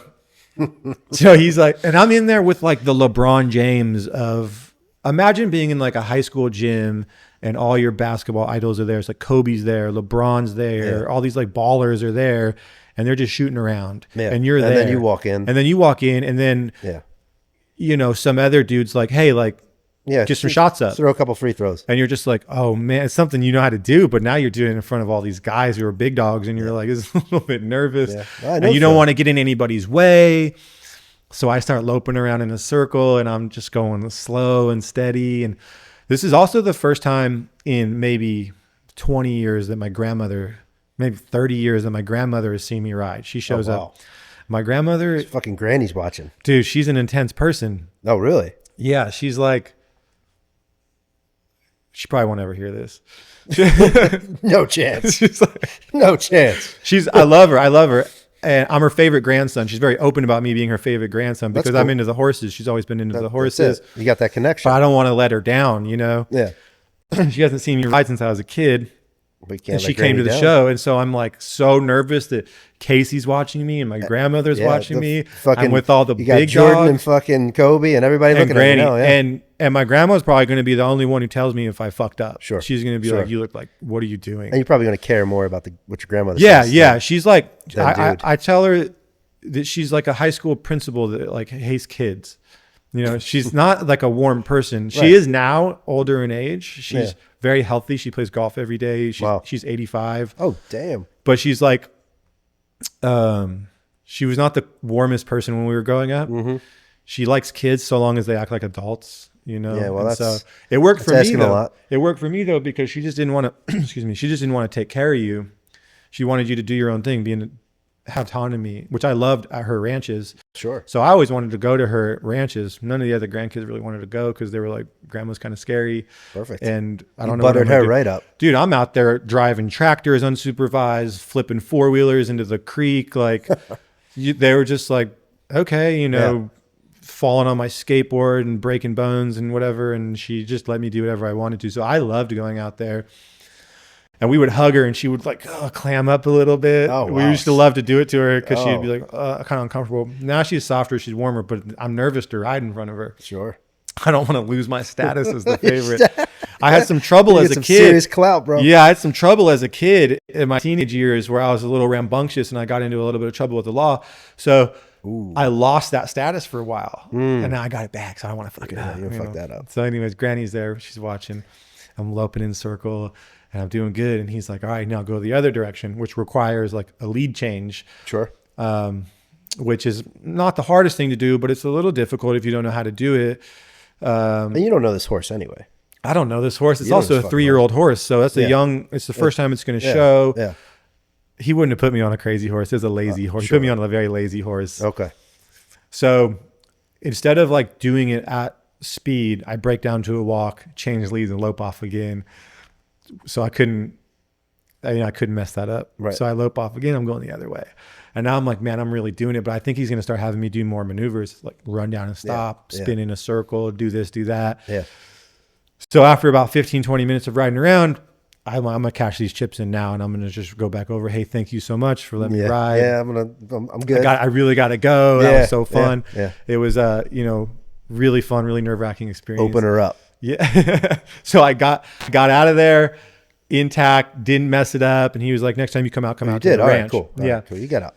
he's like, and I'm in there with like the LeBron James of, imagine being in like a high school gym and all your basketball idols are there. It's like Kobe's there, LeBron's there, all these like ballers are there, and they're just shooting around. Yeah. And you're there. And then you walk in. And then, Yeah. you know, some other dude's like, hey, like, Yeah. get some shots up. Throw a couple free throws. And you're just like, oh man, it's something you know how to do, but now you're doing it in front of all these guys who are big dogs, and you're like, it's a little bit nervous. Yeah. I know And you don't so. want to get in anybody's way. So I start loping around in a circle, and I'm just going slow and steady. And this is also the first time in maybe 20 years that my grandmother, maybe 30 years that my grandmother has seen me ride. She shows up. My grandmother, Fucking granny's watching. dude, she's an intense person. Oh, really? Yeah, she's like, she probably won't ever hear this. No chance. She's like, No chance. I love her. And I'm her favorite grandson. She's very open about me being her favorite grandson because I'm cool. into the horses. She's always been into the That's horses. it. You got that connection. But I don't want to let her down, you know? Yeah. She hasn't seen me ride since I was a kid. But you can't And let she came to granny the down. show. And so I'm like so nervous that Casey's watching me and my grandmother's watching the me. Fucking, I'm with all the you got big Jordan dogs and fucking Kobe and everybody and looking Granny. at you now. Yeah. And my grandma's probably going to be the only one who tells me if I fucked up. Sure. She's going to be Sure. like, you look like, what are you doing? And you're probably going to care more about what your grandmother Yeah, says. yeah. She's like, That dude. I tell her that she's like a high school principal that like hates kids. You know, she's not like a warm person. She Right. is now older in age. She's Yeah. very healthy. She plays golf every day. Wow. She's 85. Oh, damn. But she's like, she was not the warmest person when we were growing up. Mm-hmm. She likes kids so long as they act like adults. you know? Yeah, well, And that's so it worked for me asking a though. lot. It worked for me though, because she just didn't want to, excuse me, she just didn't want to take care of you. She wanted you to do your own thing, have autonomy, which I loved at her ranches. Sure. So I always wanted to go to her ranches. None of the other grandkids really wanted to go because they were like, grandma's kind of scary. Perfect. And I don't You know what I'm buttered gonna her do. right up. Dude, I'm out there driving tractors unsupervised, flipping four-wheelers into the creek. Like they were just like, okay, you know, falling on my skateboard and breaking bones and whatever. And she just let me do whatever I wanted to. So I loved going out there. And we would hug her and she would like clam up a little bit. Oh, We wow. used to love to do it to her because she'd be Oh. like kind of uncomfortable. Now she's softer, she's warmer, but I'm nervous to ride in front of her. Sure. I don't want to lose my status as the favorite. I had some trouble You as get a some kid. serious clout, bro. Yeah, I had some trouble as a kid in my teenage years where I was a little rambunctious and I got into a little bit of trouble with the law. So I lost that status for a while. And now I got it back, so I don't want to fuck it up. You'll fuck that up. So anyways, Granny's there. She's watching. I'm loping in circle and I'm doing good. And he's like, all right, now go the other direction, which requires like a lead change. Sure. Which is not the hardest thing to do, but it's a little difficult if you don't know how to do it. And you don't know this horse anyway. I don't know this horse. It's You know also this a fucking 3-year-old horse. So that's Yeah. it's the first time it's going to Yeah. show. Yeah. He wouldn't have put me on a crazy horse. It's a lazy horse. Sure. He put me on a very lazy horse. Okay. So instead of like doing it at speed, I break down to a walk, change leads and lope off again. So I couldn't mess that up. Right. So I lope off again. I'm going the other way. And now I'm like, man, I'm really doing it. But I think he's going to start having me do more maneuvers, like run down and stop, Yeah. spin in a circle, do this, do that. Yeah. So after about 15, 20 minutes of riding around, I'm going to cash these chips in now and I'm going to just go back over. Hey, thank you so much for letting me ride. Yeah. I'm good. I really got to go. Yeah, That was so fun. yeah. It was, really fun, really nerve-wracking experience. Open her up. Yeah. So I got out of there intact, didn't mess it up. And he was like, next time you come out You to did. the All right. ranch. Cool. All Yeah. right, cool. You got out.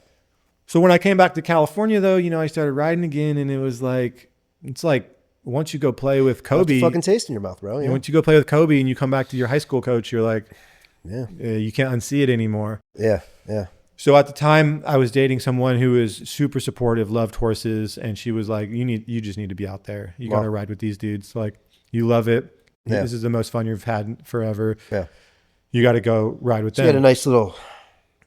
So when I came back to California though, I started riding again and it was like, it's like once you go play with Kobe, Fucking taste in your mouth, bro. Yeah. once you go play with Kobe and you come back to your high school coach, you're like, Yeah. you can't unsee it anymore. Yeah. Yeah. So at the time I was dating someone who was super supportive, loved horses. And she was like, you just need to be out there. You got to ride with these dudes. Like you love it. Yeah. This is the most fun you've had forever. Yeah. You got to go ride with So you had a them. nice little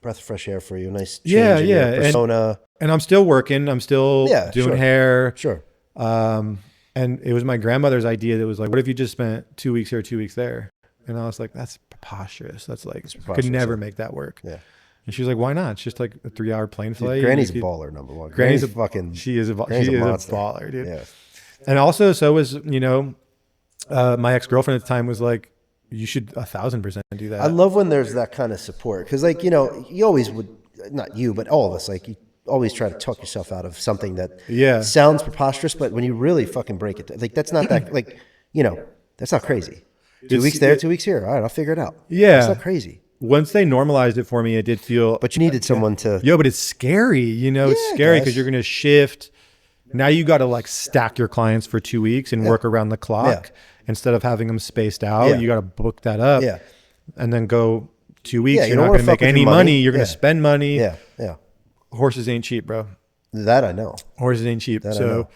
breath of fresh air for you. Nice change Yeah, in yeah. your persona. And I'm still working. I'm still doing sure. hair. Sure. And it was my grandmother's idea that was like, what if you just spent 2 weeks here, 2 weeks there? And I was like, that's preposterous. That's like, I could never make that work. Yeah. And she was like, why not? It's just like a 3-hour plane flight. Granny's a baller, number one. Granny's a fucking. She is a Granny's she is a monster. baller, dude. Yeah. And also, so was, my ex-girlfriend at the time was like, you should 1,000% do that. I love when there's that kind of support because, like, you always would, not you, but all of us, like, you always try to talk yourself out of something that sounds preposterous, but when you really fucking break it, like, that's not that, like, that's not crazy. 2 weeks there, 2 weeks here. All right, I'll figure it out. Yeah. It's not crazy. Once they normalized it for me, it did feel. But you needed someone to. But it's scary. It's scary because you're going to shift. Now you got to like stack your clients for 2 weeks and work around the clock instead of having them spaced out. Yeah. You got to book that up. Yeah. And then go 2 weeks. Yeah, you You're don't not wanna going to fuck make with any your money. money. You're going to spend money. Yeah. Yeah. Horses ain't cheap, bro. That I know. Horses ain't cheap. That I know.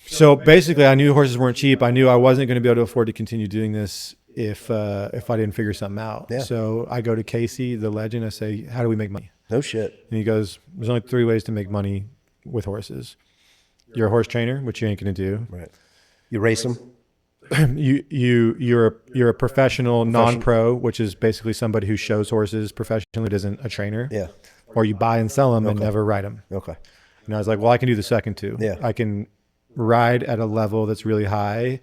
So basically, I knew horses weren't cheap. I knew I wasn't going to be able to afford to continue doing this if I didn't figure something out. Yeah. So I go to Casey, the legend. I say, how do we make money? No shit. And he goes, there's only 3 ways to make money with horses. You're a horse trainer, which you ain't going to do. Right. You race them. You're a professional non-pro, which is basically somebody who shows horses professionally, but isn't a trainer. Yeah. Or you buy and sell them and never ride them. Okay. And I was like, well, I can do the second two. Yeah. I can ride at a level that's really high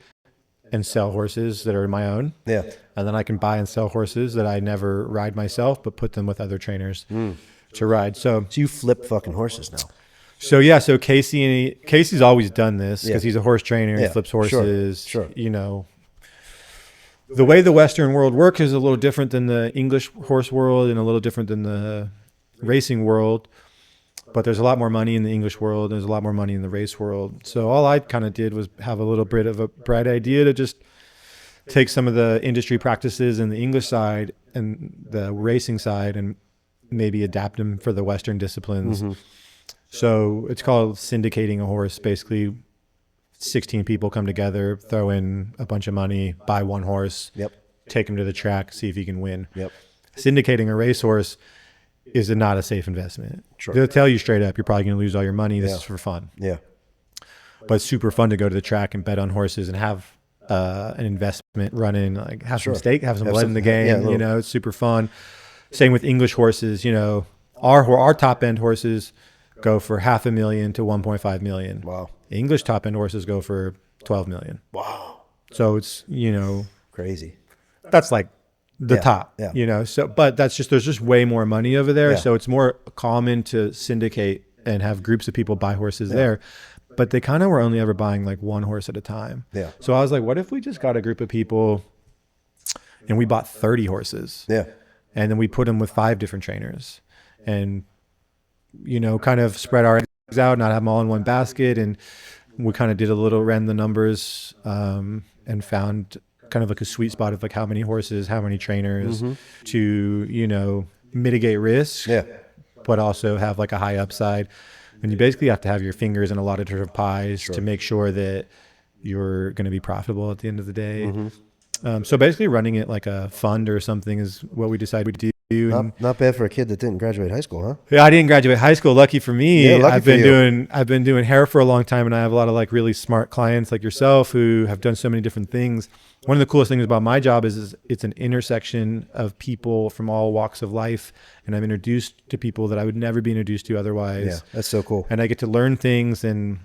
and sell horses that are my own. Yeah. And then I can buy and sell horses that I never ride myself, but put them with other trainers to ride. So you flip fucking horses now. So Casey's always done this because he's a horse trainer. He flips horses. Sure. The way the Western world works is a little different than the English horse world and a little different than the racing world. But there's a lot more money in the English world. There's a lot more money in the race world. So all I kind of did was have a little bit of a bright idea to just take some of the industry practices in the English side and the racing side and maybe adapt them for the Western disciplines. Mm-hmm. So it's called syndicating a horse, basically 16 people come together, throw in a bunch of money, buy one horse, Yep. take him to the track, see if he can win. Yep. Syndicating a racehorse is not a safe investment. Sure. They'll tell you straight up, you're probably going to lose all your money. This is for fun. Yeah. But it's super fun to go to the track and bet on horses and have an investment running, like have some stake, have some blood in the game. You know, it's super fun. Same with English horses. You know, our top end horses go for $500,000 to $1.5 million. Wow. English top end horses go for $12 million. Wow. So it's, you know, Crazy. that's like the top, Yeah. you know, so, but there's just way more money over there. Yeah. So it's more common to syndicate and have groups of people buy horses there, but they kind of were only ever buying like one horse at a time. Yeah. So I was like, what if we just got a group of people and we bought 30 horses? Yeah. And then we put them with 5 different trainers and, you know, kind of spread our eggs out, not have them all in one basket. And we kind of did a little, ran the numbers, and found kind of like a sweet spot of like how many horses, how many trainers to, you know, mitigate risk, but also have like a high upside. And you basically have to have your fingers in a lot of different pies to make sure that you're going to be profitable at the end of the day. So basically running it like a fund or something is what we decided to do. Not bad for a kid that didn't graduate high school, huh? Yeah, I didn't graduate high school. Lucky for me. Yeah, lucky I've been doing hair for a long time, and I have a lot of like really smart clients like yourself who have done so many different things. One of the coolest things about my job is it's an intersection of people from all walks of life, and I'm introduced to people that I would never be introduced to otherwise. Yeah, that's so cool. And I get to learn things, and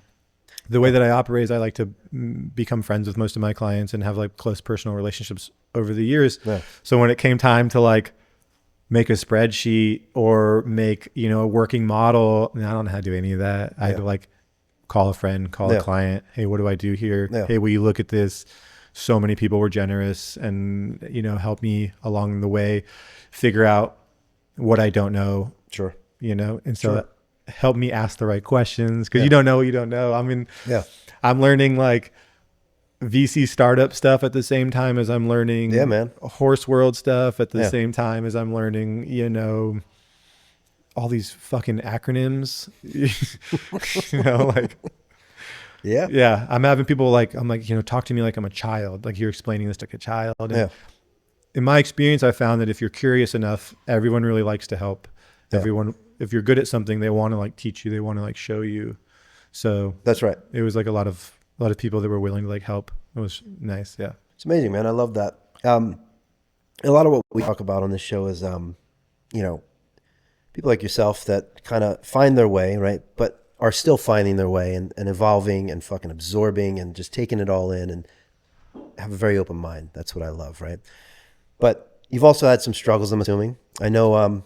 the way that I operate is I like to become friends with most of my clients and have like close personal relationships over the years. Yeah. So when it came time to like make a spreadsheet or make, you know, a working model, I don't know how to do any of that. I had to like call a friend, call a client. Hey, what do I do here? Hey, will you look at this? So many people were generous and, you know, help me along the way figure out what I don't know. Sure. You know, and so that helped me ask the right questions because you don't know what you don't know. I mean, I'm learning like VC startup stuff at the same time as I'm learning horse world stuff at the same time as I'm learning, you know, all these fucking acronyms, you know, like, I'm having people like, I'm like, you know, talk to me like I'm a child, like you're explaining this like a child. And in my experience, I found that if you're curious enough, everyone really likes to help. Everyone, if you're good at something, they want to like teach you, they want to like show you. So that's right. It was like a lot of people that were willing to like help. It was nice. Yeah. It's amazing, man. I love that. A lot of what we talk about on this show is, you know, people like yourself that kind of find their way, right? But are still finding their way and evolving and fucking absorbing and just taking it all in and have a very open mind. That's what I love, right? But you've also had some struggles, I'm assuming. I know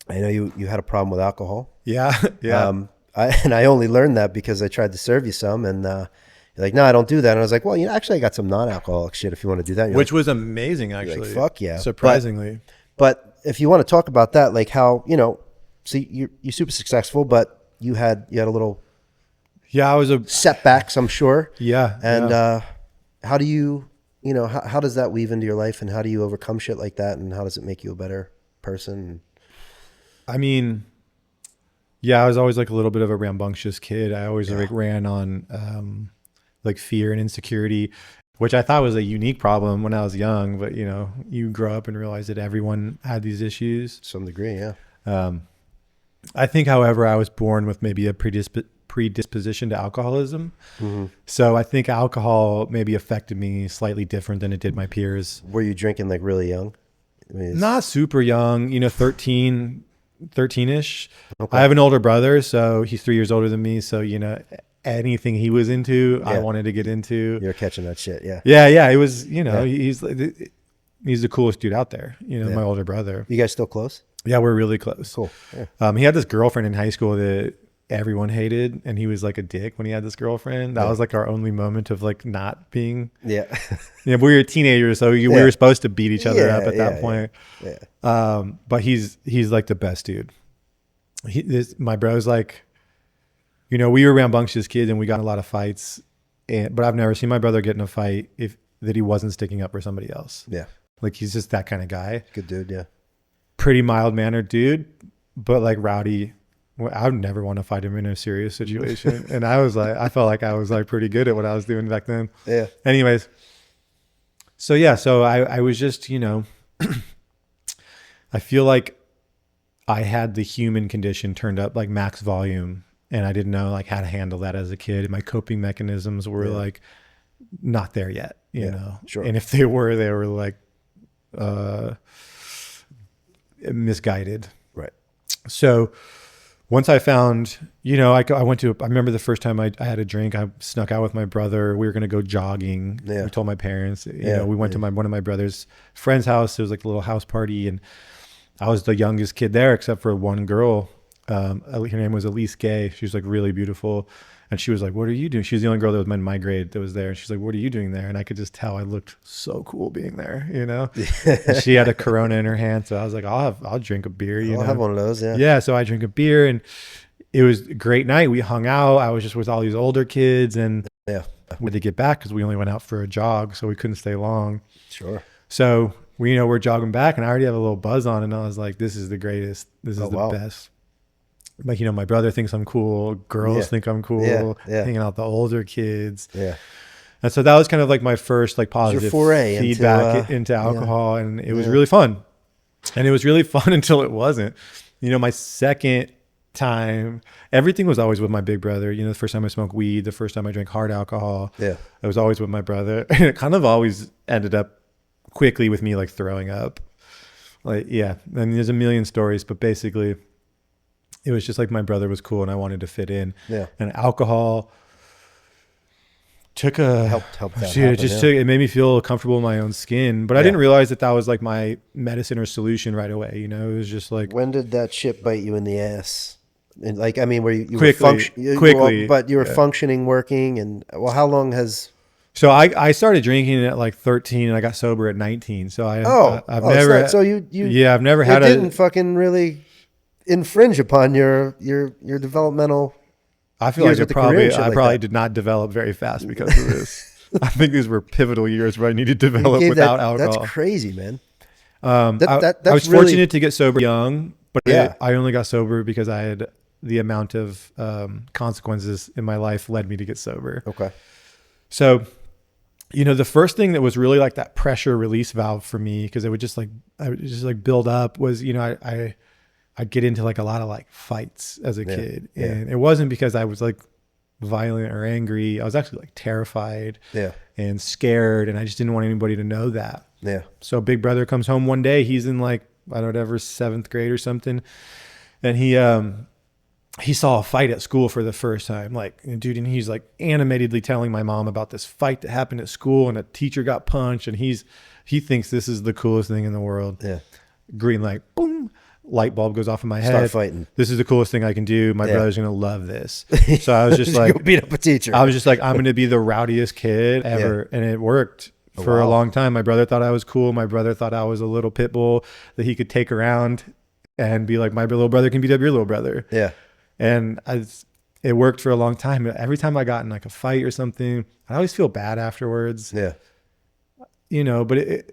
you had a problem with alcohol. Yeah. I only learned that because I tried to serve you some and you're like, no, I don't do that. And I was like, well, you know, actually I got some non-alcoholic shit if you want to do that. Which was amazing, actually. Like, fuck yeah. Surprisingly. But if you want to talk about that, like how, you know, see, you're super successful, but you had a little setbacks, I'm sure. Yeah. And how do you know, how does that weave into your life and how do you overcome shit like that? And how does it make you a better person? I mean, yeah, I was always like a little bit of a rambunctious kid. I always like ran on like fear and insecurity, which I thought was a unique problem when I was young. But, you know, you grow up and realize that everyone had these issues. To some degree, yeah. I think, however, I was born with maybe a predisposition to alcoholism. So I think alcohol maybe affected me slightly different than it did my peers. Were you drinking like really young? I mean, not super young, you know, 13-ish. Okay. I have an older brother, so he's 3 years older than me. So, you know, anything he was into, I wanted to get into. You're catching that shit. Yeah. Yeah. It was, you know, he's the coolest dude out there. You know, my older brother. You guys still close? Yeah, we're really close. Cool. Yeah. He had this girlfriend in high school that everyone hated, and he was like a dick when he had this girlfriend. That was like our only moment of like not being. Yeah. Yeah, we were teenagers, so we were supposed to beat each other up at that point. Yeah. But he's like the best dude. My bro's like, you know, we were rambunctious kids and we got in a lot of fights, but I've never seen my brother get in a fight that he wasn't sticking up for somebody else. Yeah. Like he's just that kind of guy. Good dude. Yeah. Pretty mild mannered dude, but like rowdy Well, I would never want to fight him in a serious situation. And I felt like I was like pretty good at what I was doing back then. Yeah. Anyways. So yeah, so I was just, I feel like I had the human condition turned up like max volume, and I didn't know like how to handle that as a kid. My coping mechanisms were like not there yet, you know? Sure. And if they were like, misguided. Right. So once I found, I remember the first time I had a drink, I snuck out with my brother. We were going to go jogging. Yeah. We told my parents, we went to one of my brother's friend's house. It was like a little house party, and I was the youngest kid there except for one girl. Her name was Elise Gay. She was like really beautiful. And she was like, what are you doing? She was the only girl that was in my grade that was there. And she's like, what are you doing there? And I could just tell I looked so cool being there, And she had a Corona in her hand. So I was like, I'll drink a beer. I'll have one of those. Yeah. Yeah. So I drank a beer, and it was a great night. We hung out. I was just with all these older kids, and we had to get back because we only went out for a jog. So we couldn't stay long. Sure. So we're jogging back, and I already have a little buzz on, and I was like, this is the greatest. This is the best. Like, my brother thinks I'm cool. Girls think I'm cool. Hanging out with the older kids. Yeah. And so that was kind of like my first like positive foray feedback into alcohol. And it was really fun. And it was really fun until it wasn't. My second time, everything was always with my big brother. The first time I smoked weed, the first time I drank hard alcohol. Yeah. It was always with my brother. And it kind of always ended up quickly with me like throwing up. Like, yeah. I mean, there's a million stories, but basically it was just like my brother was cool and I wanted to fit in. Yeah. And alcohol took helped that happen, it made me feel comfortable in my own skin. But I didn't realize that was like my medicine or solution right away. It was just like, when did that shit bite you in the ass? And like, I mean, where you quickly, quickly, but you were functioning, working, and how long has? So I started drinking at like 13 and I got sober at 19. So I've never. I've never had it. Didn't fucking really infringe upon your developmental. I feel like I probably did not develop very fast because of this. I think these were pivotal years where I needed to develop without alcohol. That's crazy, man. I was fortunate to get sober young, but I only got sober because I had the amount of consequences in my life led me to get sober. Okay. So, the first thing that was really like that pressure release valve for me, because I would just build up, was, I'd get into like a lot of like fights as a kid. And it wasn't because I was like violent or angry. I was actually like terrified and scared. And I just didn't want anybody to know that. Yeah. So big brother comes home one day, he's in like, I don't know, 7th grade or something. And he saw a fight at school for the first time. Like, dude, and he's like animatedly telling my mom about this fight that happened at school and a teacher got punched. And he thinks this is the coolest thing in the world. Yeah. Green light, boom. Light bulb goes off in my head. Start fighting. This is the coolest thing I can do. My brother's going to love this. So I was just like, go beat up a teacher. I was just like, I'm going to be the rowdiest kid ever. Yeah. And it worked for a long time. My brother thought I was cool. My brother thought I was a little pit bull that he could take around and be like, my little brother can beat up your little brother. Yeah. And it worked for a long time. Every time I got in like a fight or something, I always feel bad afterwards. Yeah. But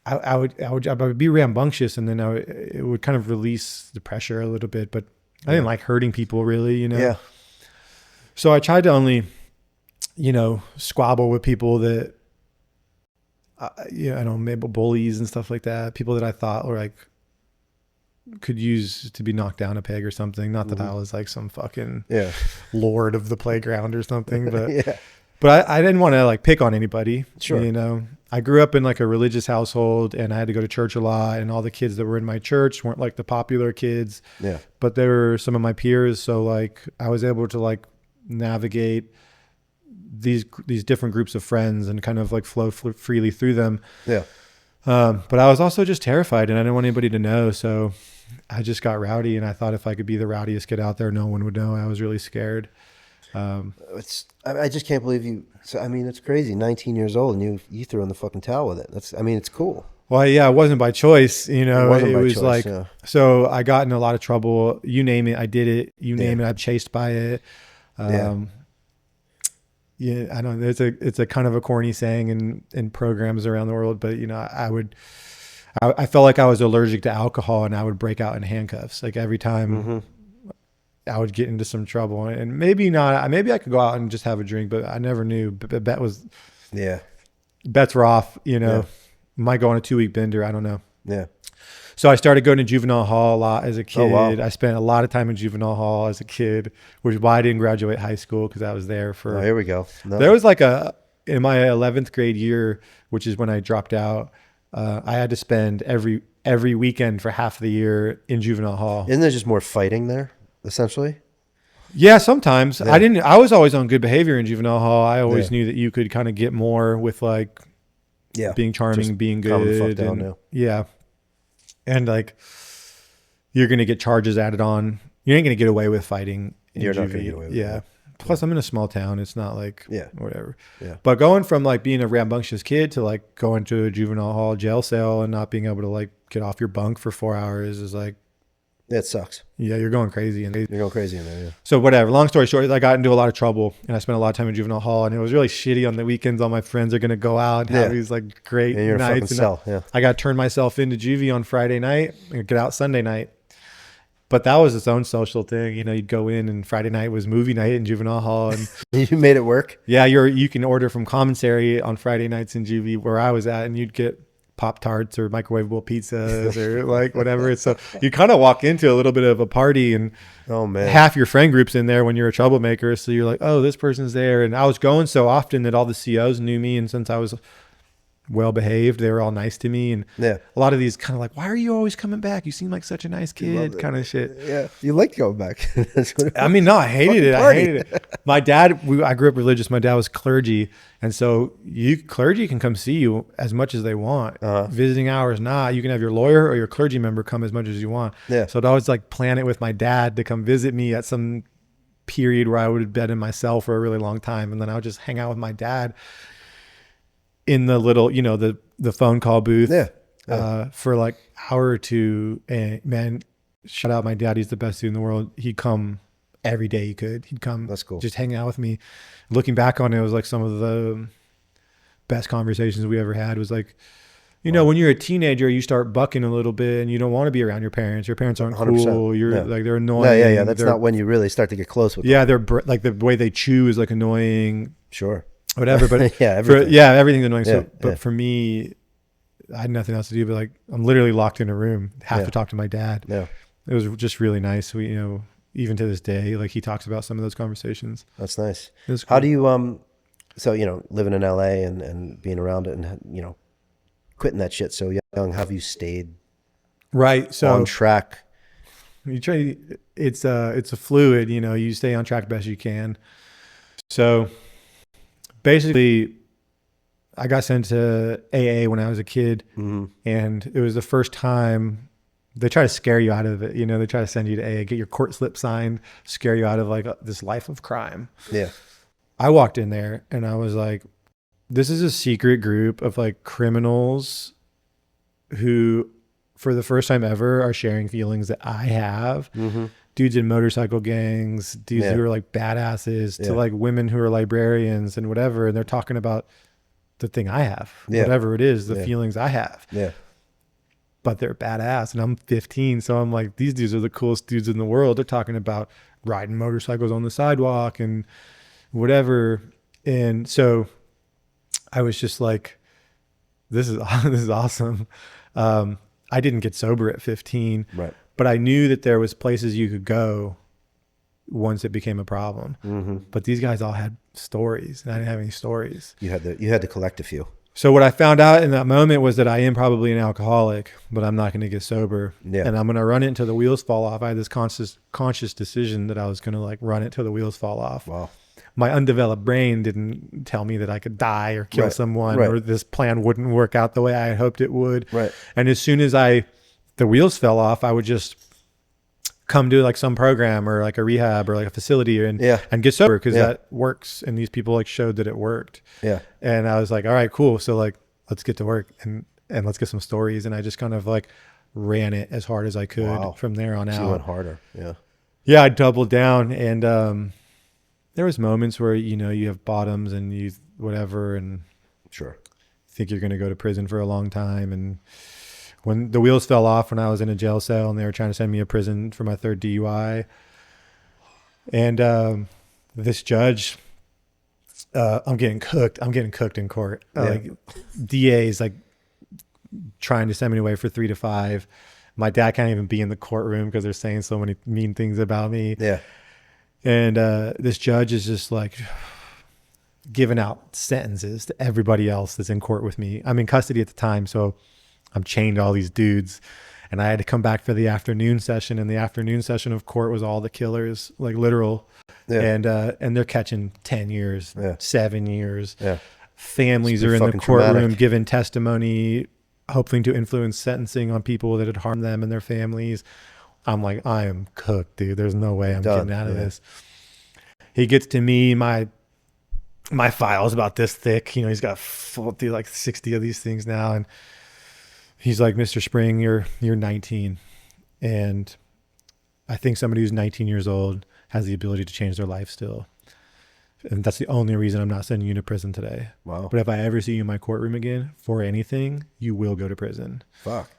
I would be rambunctious, and then it would kind of release the pressure a little bit, but I didn't like hurting people really, Yeah. So I tried to only, squabble with people that, I don't know, maybe bullies and stuff like that. People that I thought were like, could use to be knocked down a peg or something. Not that I was like some fucking lord of the playground or something, but but I didn't want to like pick on anybody. Sure. I grew up in like a religious household and I had to go to church a lot, and all the kids that were in my church weren't like the popular kids. Yeah. But they were some of my peers. So like I was able to like navigate these different groups of friends and kind of like flow freely through them. Yeah. But I was also just terrified and I didn't want anybody to know. So I just got rowdy, and I thought if I could be the rowdiest kid out there, no one would know. I was really scared. I just can't believe you. So, I mean, it's crazy. 19 years old and you threw in the fucking towel with it. It's cool. Well, yeah, it wasn't by choice. It was choice, like, so I got in a lot of trouble. You name it, I did it. You name it, I'm chased by it. Yeah, I don't know. It's a kind of a corny saying in programs around the world, but I would I felt like I was allergic to alcohol, and I would break out in handcuffs. Like every time I would get into some trouble, and maybe not. Maybe I could go out and just have a drink, but I never knew. Bets were off. Might go on a 2-week bender. I don't know. Yeah. So I started going to juvenile hall a lot as a kid. Oh, wow. I spent a lot of time in juvenile hall as a kid, which is why I didn't graduate high school, because I was there for. Oh, here we go. No. There was in my 11th grade year, which is when I dropped out. I had to spend every weekend for half the year in juvenile hall. Isn't there just more fighting there, essentially? Yeah, sometimes. Yeah. I was always on good behavior in juvenile hall. I always knew that you could kind of get more with like being charming, just being calm the fuck good. down, And, yeah. And like you're going to get charges added on. You ain't going to get away with fighting in You're juvie. not going to get away with it. Plus I'm in a small town. It's not like whatever. Yeah. But going from like being a rambunctious kid to like going to a juvenile hall jail cell and not being able to like get off your bunk for 4 hours is like, It sucks. yeah, you're going crazy. You're going crazy in there, yeah. So whatever. Long story short, I got into a lot of trouble, and I spent a lot of time in juvenile hall, and it was really shitty on the weekends. All my friends are going to go out and have these like great And you're in a nights. fucking cell, yeah. I got to turn myself into juvie on Friday night and get out Sunday night. But that was its own social thing. You'd go in, and Friday night was movie night in juvenile hall, and You made it work? yeah, you can order from commissary on Friday nights in juvie where I was at, and you'd get Pop-Tarts or microwavable pizzas or like whatever. So you kind of walk into a little bit of a party, and Oh, man. half your friend group's in there when you're a troublemaker. So you're like, oh, this person's there. And I was going so often that all the COs knew me. And since I was well behaved, they were all nice to me. And a lot of these kind of like, why are you always coming back? You seem like such a nice kid, kind of shit. Yeah. You liked going back. I mean, no, I hated it. Party. I hated it. My dad, I grew up religious. My dad was clergy. And so clergy can come see you as much as they want. Visiting hours, not. You can have your lawyer or your clergy member come as much as you want. Yeah. So I'd always like plan it with my dad to come visit me at some period where I would have been in my cell for a really long time. And then I would just hang out with my dad in the little, the phone call booth for like hour or two. And man, shout out my dad. He's the best dude in the world. He'd come every day he could. He'd come. That's cool. Just hang out with me. Looking back on it, it was like some of the best conversations we ever had. Was like, when you're a teenager, you start bucking a little bit and you don't want to be around your parents. Your parents aren't 100%. Cool. You're like, they're annoying. Yeah. That's not when you really start to get close with them. Yeah. They're like the way they chew is like annoying. Sure. Whatever. But everything's annoying. But for me, I had nothing else to do, but like, I'm literally locked in a room, have to talk to my dad. Yeah. It was just really nice. We, even to this day, like he talks about some of those conversations. That's nice. Cool. How do you, so, living in LA and being around it and, quitting that shit so young, have you stayed on track? You try, it's a fluid, you stay on track best you can. So basically I got sent to AA when I was a kid, and it was the first time. They try to scare you out of it. They try to send you to AA, get your court slip signed, scare you out of like this life of crime. Yeah. I walked in there and I was like, this is a secret group of like criminals who for the first time ever are sharing feelings that I have. Dudes in motorcycle gangs, dudes who are like badasses to like women who are librarians and whatever. And they're talking about the thing I have, whatever it is, the feelings I have. Yeah. But they're badass, and I'm 15. So I'm like, these dudes are the coolest dudes in the world. They're talking about riding motorcycles on the sidewalk and whatever. And so I was just like, this is awesome. I didn't get sober at 15, right? But I knew that there was places you could go once it became a problem. But these guys all had stories, and I didn't have any stories. You had to collect a few. So what I found out in that moment was that I am probably an alcoholic, but I'm not going to get sober. Yeah. And I'm going to run it until the wheels fall off. I had this conscious decision that I was going to like run it till the wheels fall off. Wow. My undeveloped brain didn't tell me that I could die or kill someone or this plan wouldn't work out the way I had hoped it would. Right. And as soon as the wheels fell off, I would just come to like some program or like a rehab or like a facility and get sober because that works. And these people like showed that it worked. Yeah. And I was like, all right, cool. So like, let's get to work and let's get some stories. And I just kind of like ran it as hard as I could from there on out. You went harder. Yeah. Yeah. I doubled down and, there was moments where, you have bottoms and you whatever, and sure think you're going to go to prison for a long time and when the wheels fell off when I was in a jail cell and they were trying to send me to prison for my 3rd DUI. And this judge, I'm getting cooked in court. Like DA's like trying to send me away for 3 to 5. My dad can't even be in the courtroom because they're saying so many mean things about me. Yeah. And this judge is just like giving out sentences to everybody else that's in court with me. I'm in custody at the time, so I'm chained to all these dudes. And I had to come back for the afternoon session, and the afternoon session of court was all the killers, like literal. Yeah. And they're catching 10 years, 7 years. Yeah. Families are in the courtroom traumatic. Giving testimony, hoping to influence sentencing on people that had harmed them and their families. I'm like, I am cooked, dude. There's no way I'm getting out of this. He gets to me, my file's about this thick. You know, he's got like 60 of these things now. And he's like, Mr. Spring, you're 19. And I think somebody who's 19 years old has the ability to change their life still. And that's the only reason I'm not sending you to prison today. Wow. But if I ever see you in my courtroom again for anything, you will go to prison. Fuck.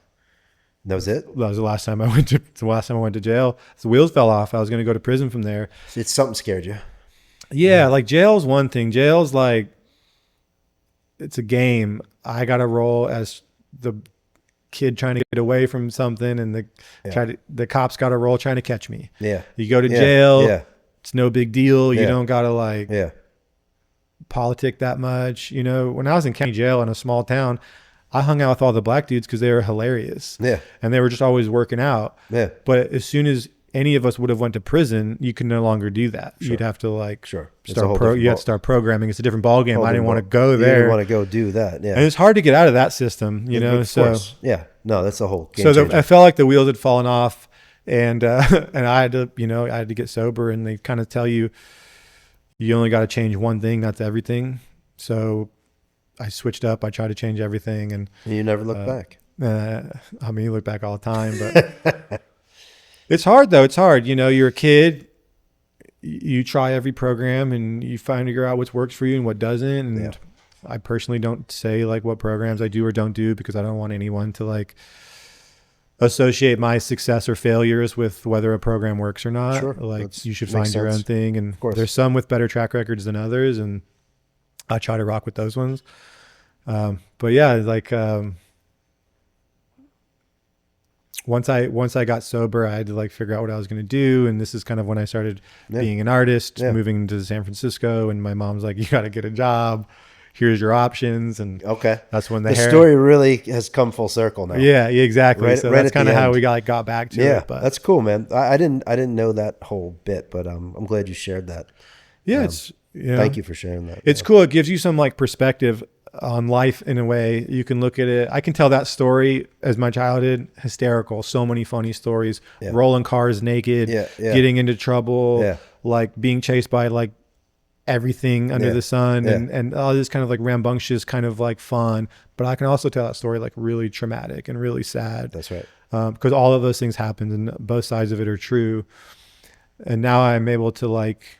That was it? That was the last time I went to jail. The wheels fell off. I was going to go to prison from there. It's something scared you. Yeah, like jail's one thing. Jail's like, it's a game. I got to roll as the kid trying to get away from something, and the cops got to roll trying to catch me. Yeah. You go to jail. Yeah. It's no big deal. You don't got to politic that much. You know, when I was in county jail in a small town, I hung out with all the black dudes because they were hilarious. Yeah. And they were just always working out. Yeah. But as soon as any of us would have went to prison, you can no longer do that. Sure. You'd have to you have to start programming. It's a different ball game. I didn't want to go there. You didn't want to go do that. Yeah. And it's hard to get out of that system, you know? Of course. Yeah. No, that's the whole game changer. I felt like the wheels had fallen off, and I had to get sober, and they kind of tell you, you only got to change one thing, not everything. So I switched up. I tried to change everything, and you never look back. I mean, you look back all the time, but it's hard though. It's hard. You know, you're a kid, you try every program and you figure out what works for you and what doesn't. And I personally don't say like what programs I do or don't do, because I don't want anyone to like associate my success or failures with whether a program works or not. Sure. Like you should find your own thing. And there's some with better track records than others, and I try to rock with those ones. But yeah, like, once I got sober, I had to like figure out what I was going to do. And this is kind of when I started being an artist, moving to San Francisco. And my mom's like, you got to get a job. Here's your options. And that's when the story really has come full circle now. Yeah, exactly. So that's kind of how we got back to it. But that's cool, man. I didn't know that whole bit, but I'm glad you shared that. Yeah. Thank you for sharing that. It's cool. It gives you some like perspective on life in a way. You can look at it. I can tell that story as my childhood, hysterical, so many funny stories, rolling cars naked, getting into trouble, like being chased by like everything under the sun, and all this kind of like rambunctious kind of like fun. But I can also tell that story like really traumatic and really sad. That's right. Because all of those things happened and both sides of it are true. And now I'm able to like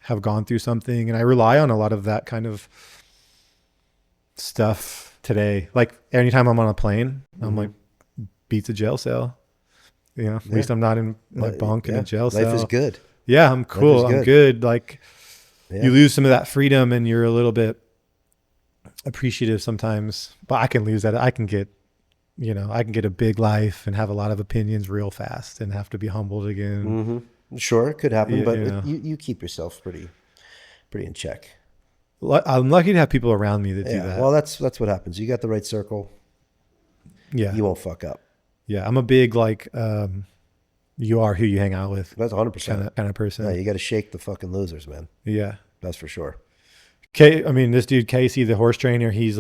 have gone through something, and I rely on a lot of that kind of stuff today. Like anytime I'm on a plane, I'm like, beats a jail cell. You know, at least I'm not in my bunk in a jail cell. Life is good. Yeah, I'm cool. I'm good. Like you lose some of that freedom and you're a little bit appreciative sometimes, but I can lose that. I can get a big life and have a lot of opinions real fast and have to be humbled again. Mm-hmm. Sure, it could happen, but you keep yourself pretty in check. I'm lucky to have people around me that do that. Well, that's what happens. You got the right circle. Yeah. You won't fuck up. Yeah. I'm a big, like, you are who you hang out with. That's 100%. Kind of person. Yeah, you got to shake the fucking losers, man. Yeah. That's for sure. This dude, Casey, the horse trainer, he's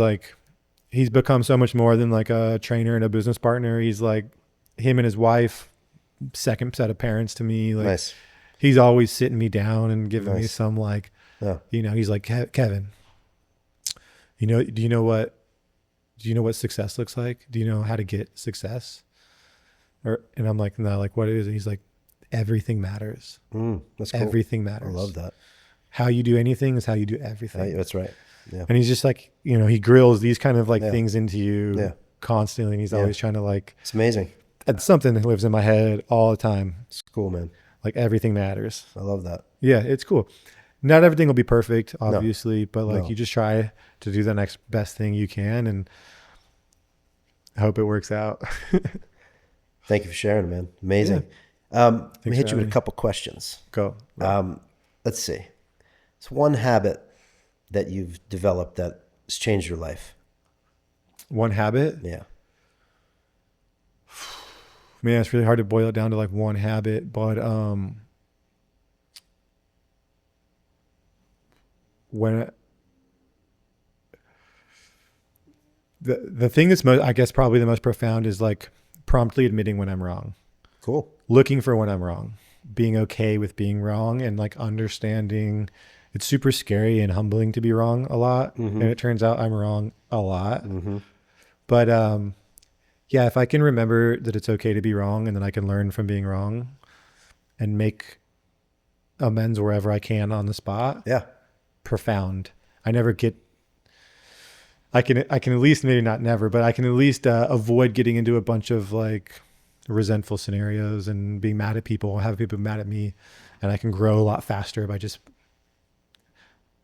become so much more than like a trainer and a business partner. He's like him and his wife, second set of parents to me. Like, nice. He's always sitting me down and giving me some like, he's like, Kevin, do you know what success looks like? Do you know how to get success? And I'm like, no, like what is it? He's like, everything matters. That's cool. Everything matters. I love that. How you do anything is how you do everything. That's right. Yeah. And he's just like, he grills these kind of like things into you. Yeah. constantly, and he's always trying to like, It's amazing. it's something that lives in my head all the time. It's cool, man. Like everything matters. I love that. Yeah, it's cool. Not everything will be perfect, obviously, but like No. you just try to do the next best thing you can and hope it works out. Thank you for sharing, man. Amazing. Let me hit you with a couple questions. Go. Let's see. It's one habit that you've developed that has changed your life. One habit? Yeah. Man, it's really hard to boil it down to like one habit, but when the thing that's most, I guess probably the most profound is like promptly admitting when I'm wrong. Cool. Looking for when I'm wrong, being okay with being wrong, and like understanding it's super scary and humbling to be wrong a lot. And it turns out I'm wrong a lot. But yeah, if I can remember that it's okay to be wrong and then I can learn from being wrong and make amends wherever I can on the spot. Yeah. Profound. I never get, I can at least, maybe not never, but I can at least avoid getting into a bunch of like resentful scenarios and being mad at people, have people mad at me. And I can grow a lot faster by just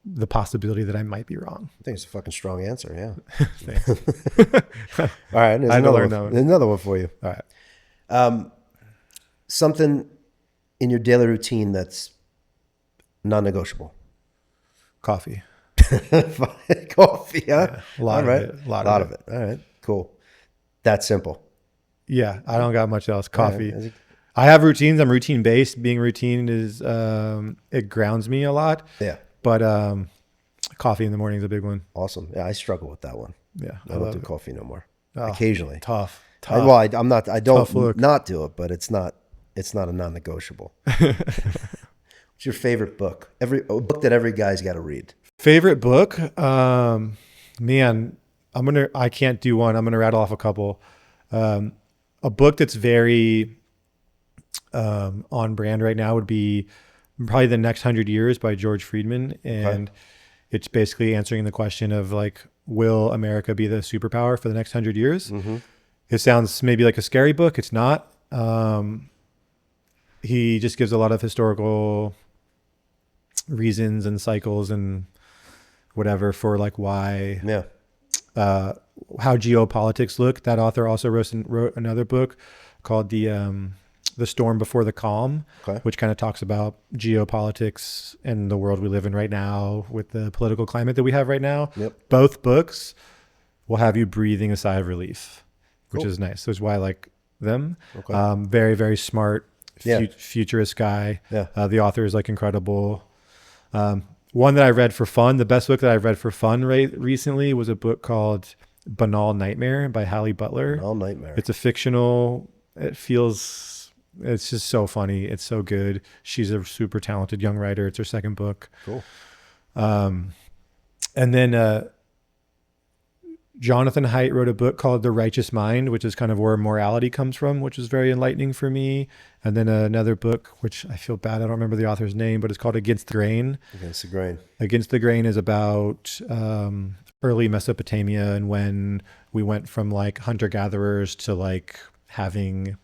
the possibility that I might be wrong. I think it's a fucking strong answer. Yeah. Thanks. All right. There's another one for you. All right. Something in your daily routine that's non-negotiable. Coffee. Coffee, huh? Yeah, a lot All right. of it. A lot of it. All right. Cool. That's simple. Yeah. I don't got much else. Coffee. Right. I have routines. I'm routine based. Being routine is, it grounds me a lot. Yeah. But coffee in the morning is a big one. Awesome. Yeah, I struggle with that one. Yeah. I don't do coffee no more. Oh, Occasionally. Tough. I don't not do it, but it's not a non-negotiable. What's your favorite book? A book that every guy's got to read. Favorite book? Man, I can't do one. I'm going to rattle off a couple. A book that's very on brand right now would be probably The Next 100 Years by George Friedman. And it's basically answering the question of like, will America be the superpower for the next 100 years? It sounds maybe like a scary book. It's not. He just gives a lot of historical reasons and cycles and whatever for like why, how geopolitics look. That author also wrote another book called The Storm Before the Calm, which kind of talks about geopolitics and the world we live in right now with the political climate that we have right now. Both books will have you breathing a sigh of relief, which is nice. So that's why I like them. Very, very smart, futurist guy. The author is like incredible. One that I read for fun, the best book that I read for fun recently was a book called Banal Nightmare by Hallie Butler. Banal Nightmare. It's a fictional, it's just so funny. It's so good. She's a super talented young writer. It's her second book. Cool. And then Jonathan Haidt wrote a book called The Righteous Mind, which is kind of where morality comes from, which is very enlightening for me. And then another book, which I feel bad, I don't remember the author's name, but it's called Against the Grain. Against the Grain. Against the Grain is about early Mesopotamia and when we went from like hunter-gatherers to like having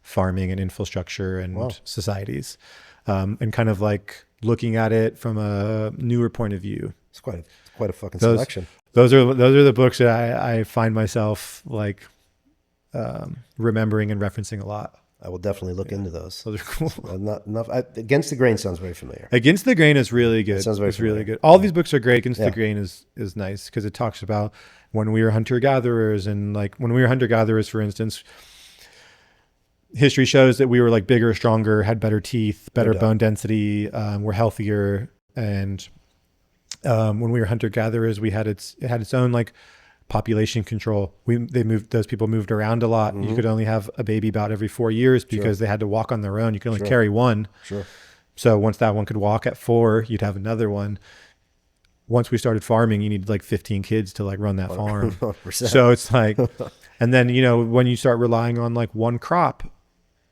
farming and infrastructure and societies, and kind of like looking at it from a newer point of view. It's quite a fucking selection. Those are the books that I find myself like remembering and referencing a lot. I will definitely look into those. Those are cool. Not enough. Against the Grain sounds very familiar. Against the Grain is really good. Sounds very familiar. Really good. All these books are great. Against the Grain is nice because it talks about when we were hunter-gatherers, and like when we were hunter-gatherers, for instance, history shows that we were like bigger, stronger, had better teeth, better bone density, were healthier. And when we were hunter-gatherers, it had its own like population control. Those people moved around a lot. You could only have a baby about every 4 years because they had to walk on their own. You could only carry one. So once that one could walk at 4, you'd have another one. Once we started farming, you needed like 15 kids to like run that farm. 100%. So it's like, and then, when you start relying on like one crop,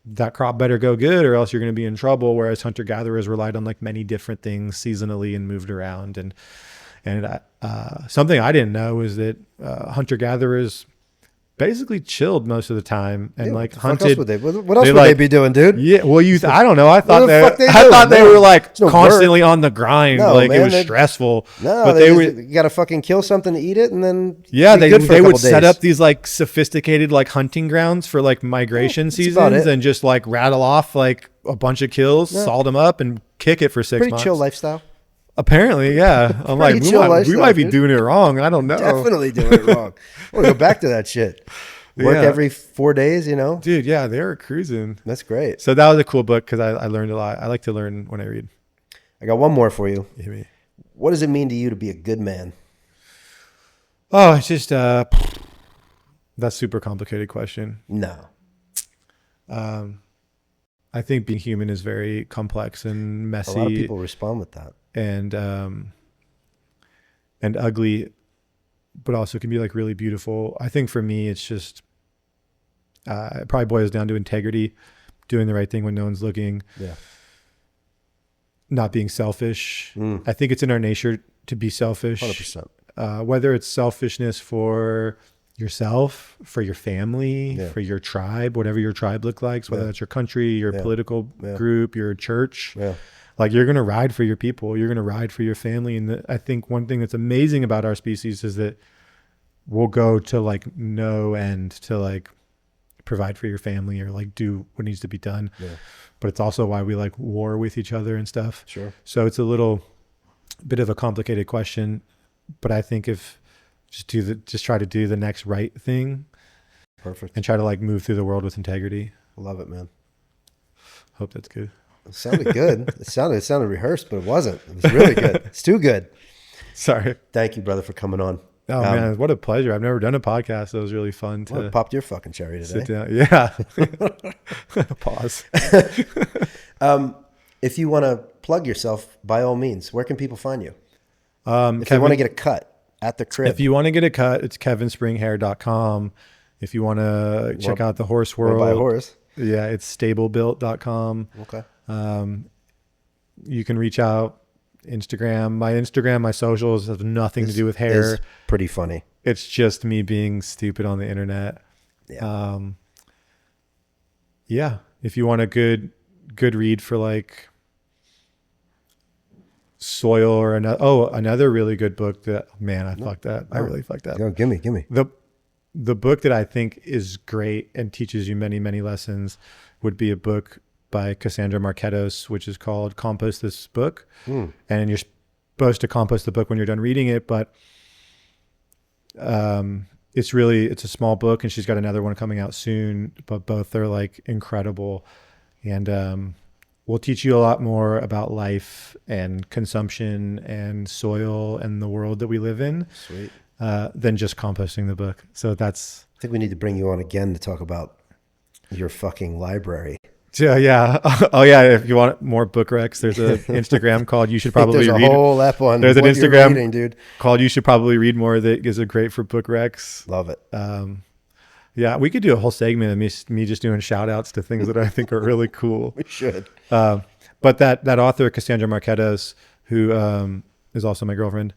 that crop better go good or else you're going to be in trouble. Whereas hunter-gatherers relied on like many different things seasonally and moved around. And something I didn't know is that hunter-gatherers basically chilled most of the time and like What else hunted. would they? What else would they be doing, dude? Yeah, well, I don't know. I thought the fuck they I doing? thought they were like no constantly on the grind, No, like man, it was stressful. No, but they were. you got to fucking kill something to eat it, and then Yeah, be good for a they would couple set days. up these like sophisticated like hunting grounds for like migration that's about seasons it. and just like rattle off like a bunch of kills, salt them up, and kick it for 6 Pretty months. chill lifestyle. Apparently, yeah. I'm like, Pretty chill we lifestyle, might be dude. doing it wrong. I don't know. Definitely doing it wrong. I want to go back to that shit. Work Yeah. every 4 days, you know? Dude, yeah, they were cruising. That's great. So that was a cool book because I learned a lot. I like to learn when I read. I got one more for you. You hear me? What does it mean to you to be a good man? Oh, it's just that's a super complicated question. No. I think being human is very complex and messy. A lot of people respond with that. And ugly, but also can be like really beautiful. I think for me, it's just it probably boils down to integrity, doing the right thing when no one's looking, Yeah. not being selfish. I think it's in our nature to be selfish. 100%. Whether it's selfishness for yourself, for your family, Yeah. for your tribe, whatever your tribe looks like, whether that's your country, your political group, your church. Yeah. Like you're going to ride for your people. You're going to ride for your family. And I think one thing that's amazing about our species is that we'll go to like no end to like provide for your family or like do what needs to be done. Yeah. But it's also why we like war with each other and stuff. Sure. So it's a little bit of a complicated question, but I think if just try to do the next right thing Perfect. and try to like move through the world with integrity. Love it, man. Hope that's good. It sounded good. It sounded rehearsed, but it wasn't. It was really good. It's too good. Sorry. Thank you, brother, for coming on. Oh man, what a pleasure. I've never done a podcast. So it was really fun to Popped your fucking cherry today. sit down. Yeah. Pause. If you want to plug yourself, by all means, where can people find you? If they Kevin- want to get a cut at the crib. If you want to get a cut, it's kevinspringhair.com. If you want to check out the horse Wanna world, buy a horse. yeah, it's stablebuilt.com. Okay. You can reach out Instagram. My socials have nothing to do with hair. It's pretty funny. It's just me being stupid on the internet. Yeah. Yeah. If you want a good read for like soil or another really good book that, man, I fucked that. I really fucked that. Go, gimme. The book that I think is great and teaches you many, many lessons would be a book by Cassandra Marquetos, which is called Compost This Book. And you're supposed to compost the book when you're done reading it, but it's a small book and she's got another one coming out soon, but both are like incredible. And we'll teach you a lot more about life and consumption and soil and the world that we live in. Sweet. Than just composting the book. So that's... I think we need to bring you on again to talk about your fucking library. Yeah. Oh yeah. If you want more book recs, there's an Instagram called You Should Probably There's Read. a whole app on There's an what you're Instagram reading, dude. called You Should Probably Read More that is great for book recs. Love it. Yeah, we could do a whole segment of me just doing shout outs to things that I think are really cool. We should. But that author, Cassandra Marquetos, who is also my girlfriend,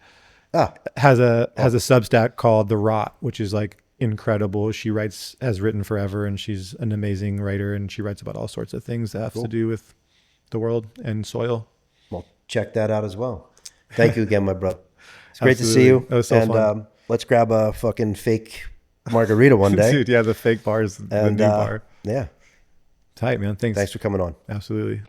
has a Substack called The Rot, which is like incredible. She has written forever, and she's an amazing writer, and she writes about all sorts of things that have to do with the world and soil. Well, check that out as well. Thank you again, my brother. It's great to see Absolutely. you. It was so fun. Let's grab a fucking fake margarita one day. Dude, yeah, the fake bar is the new bar. Yeah. Tight, man. Thanks. Thanks for coming on. Absolutely.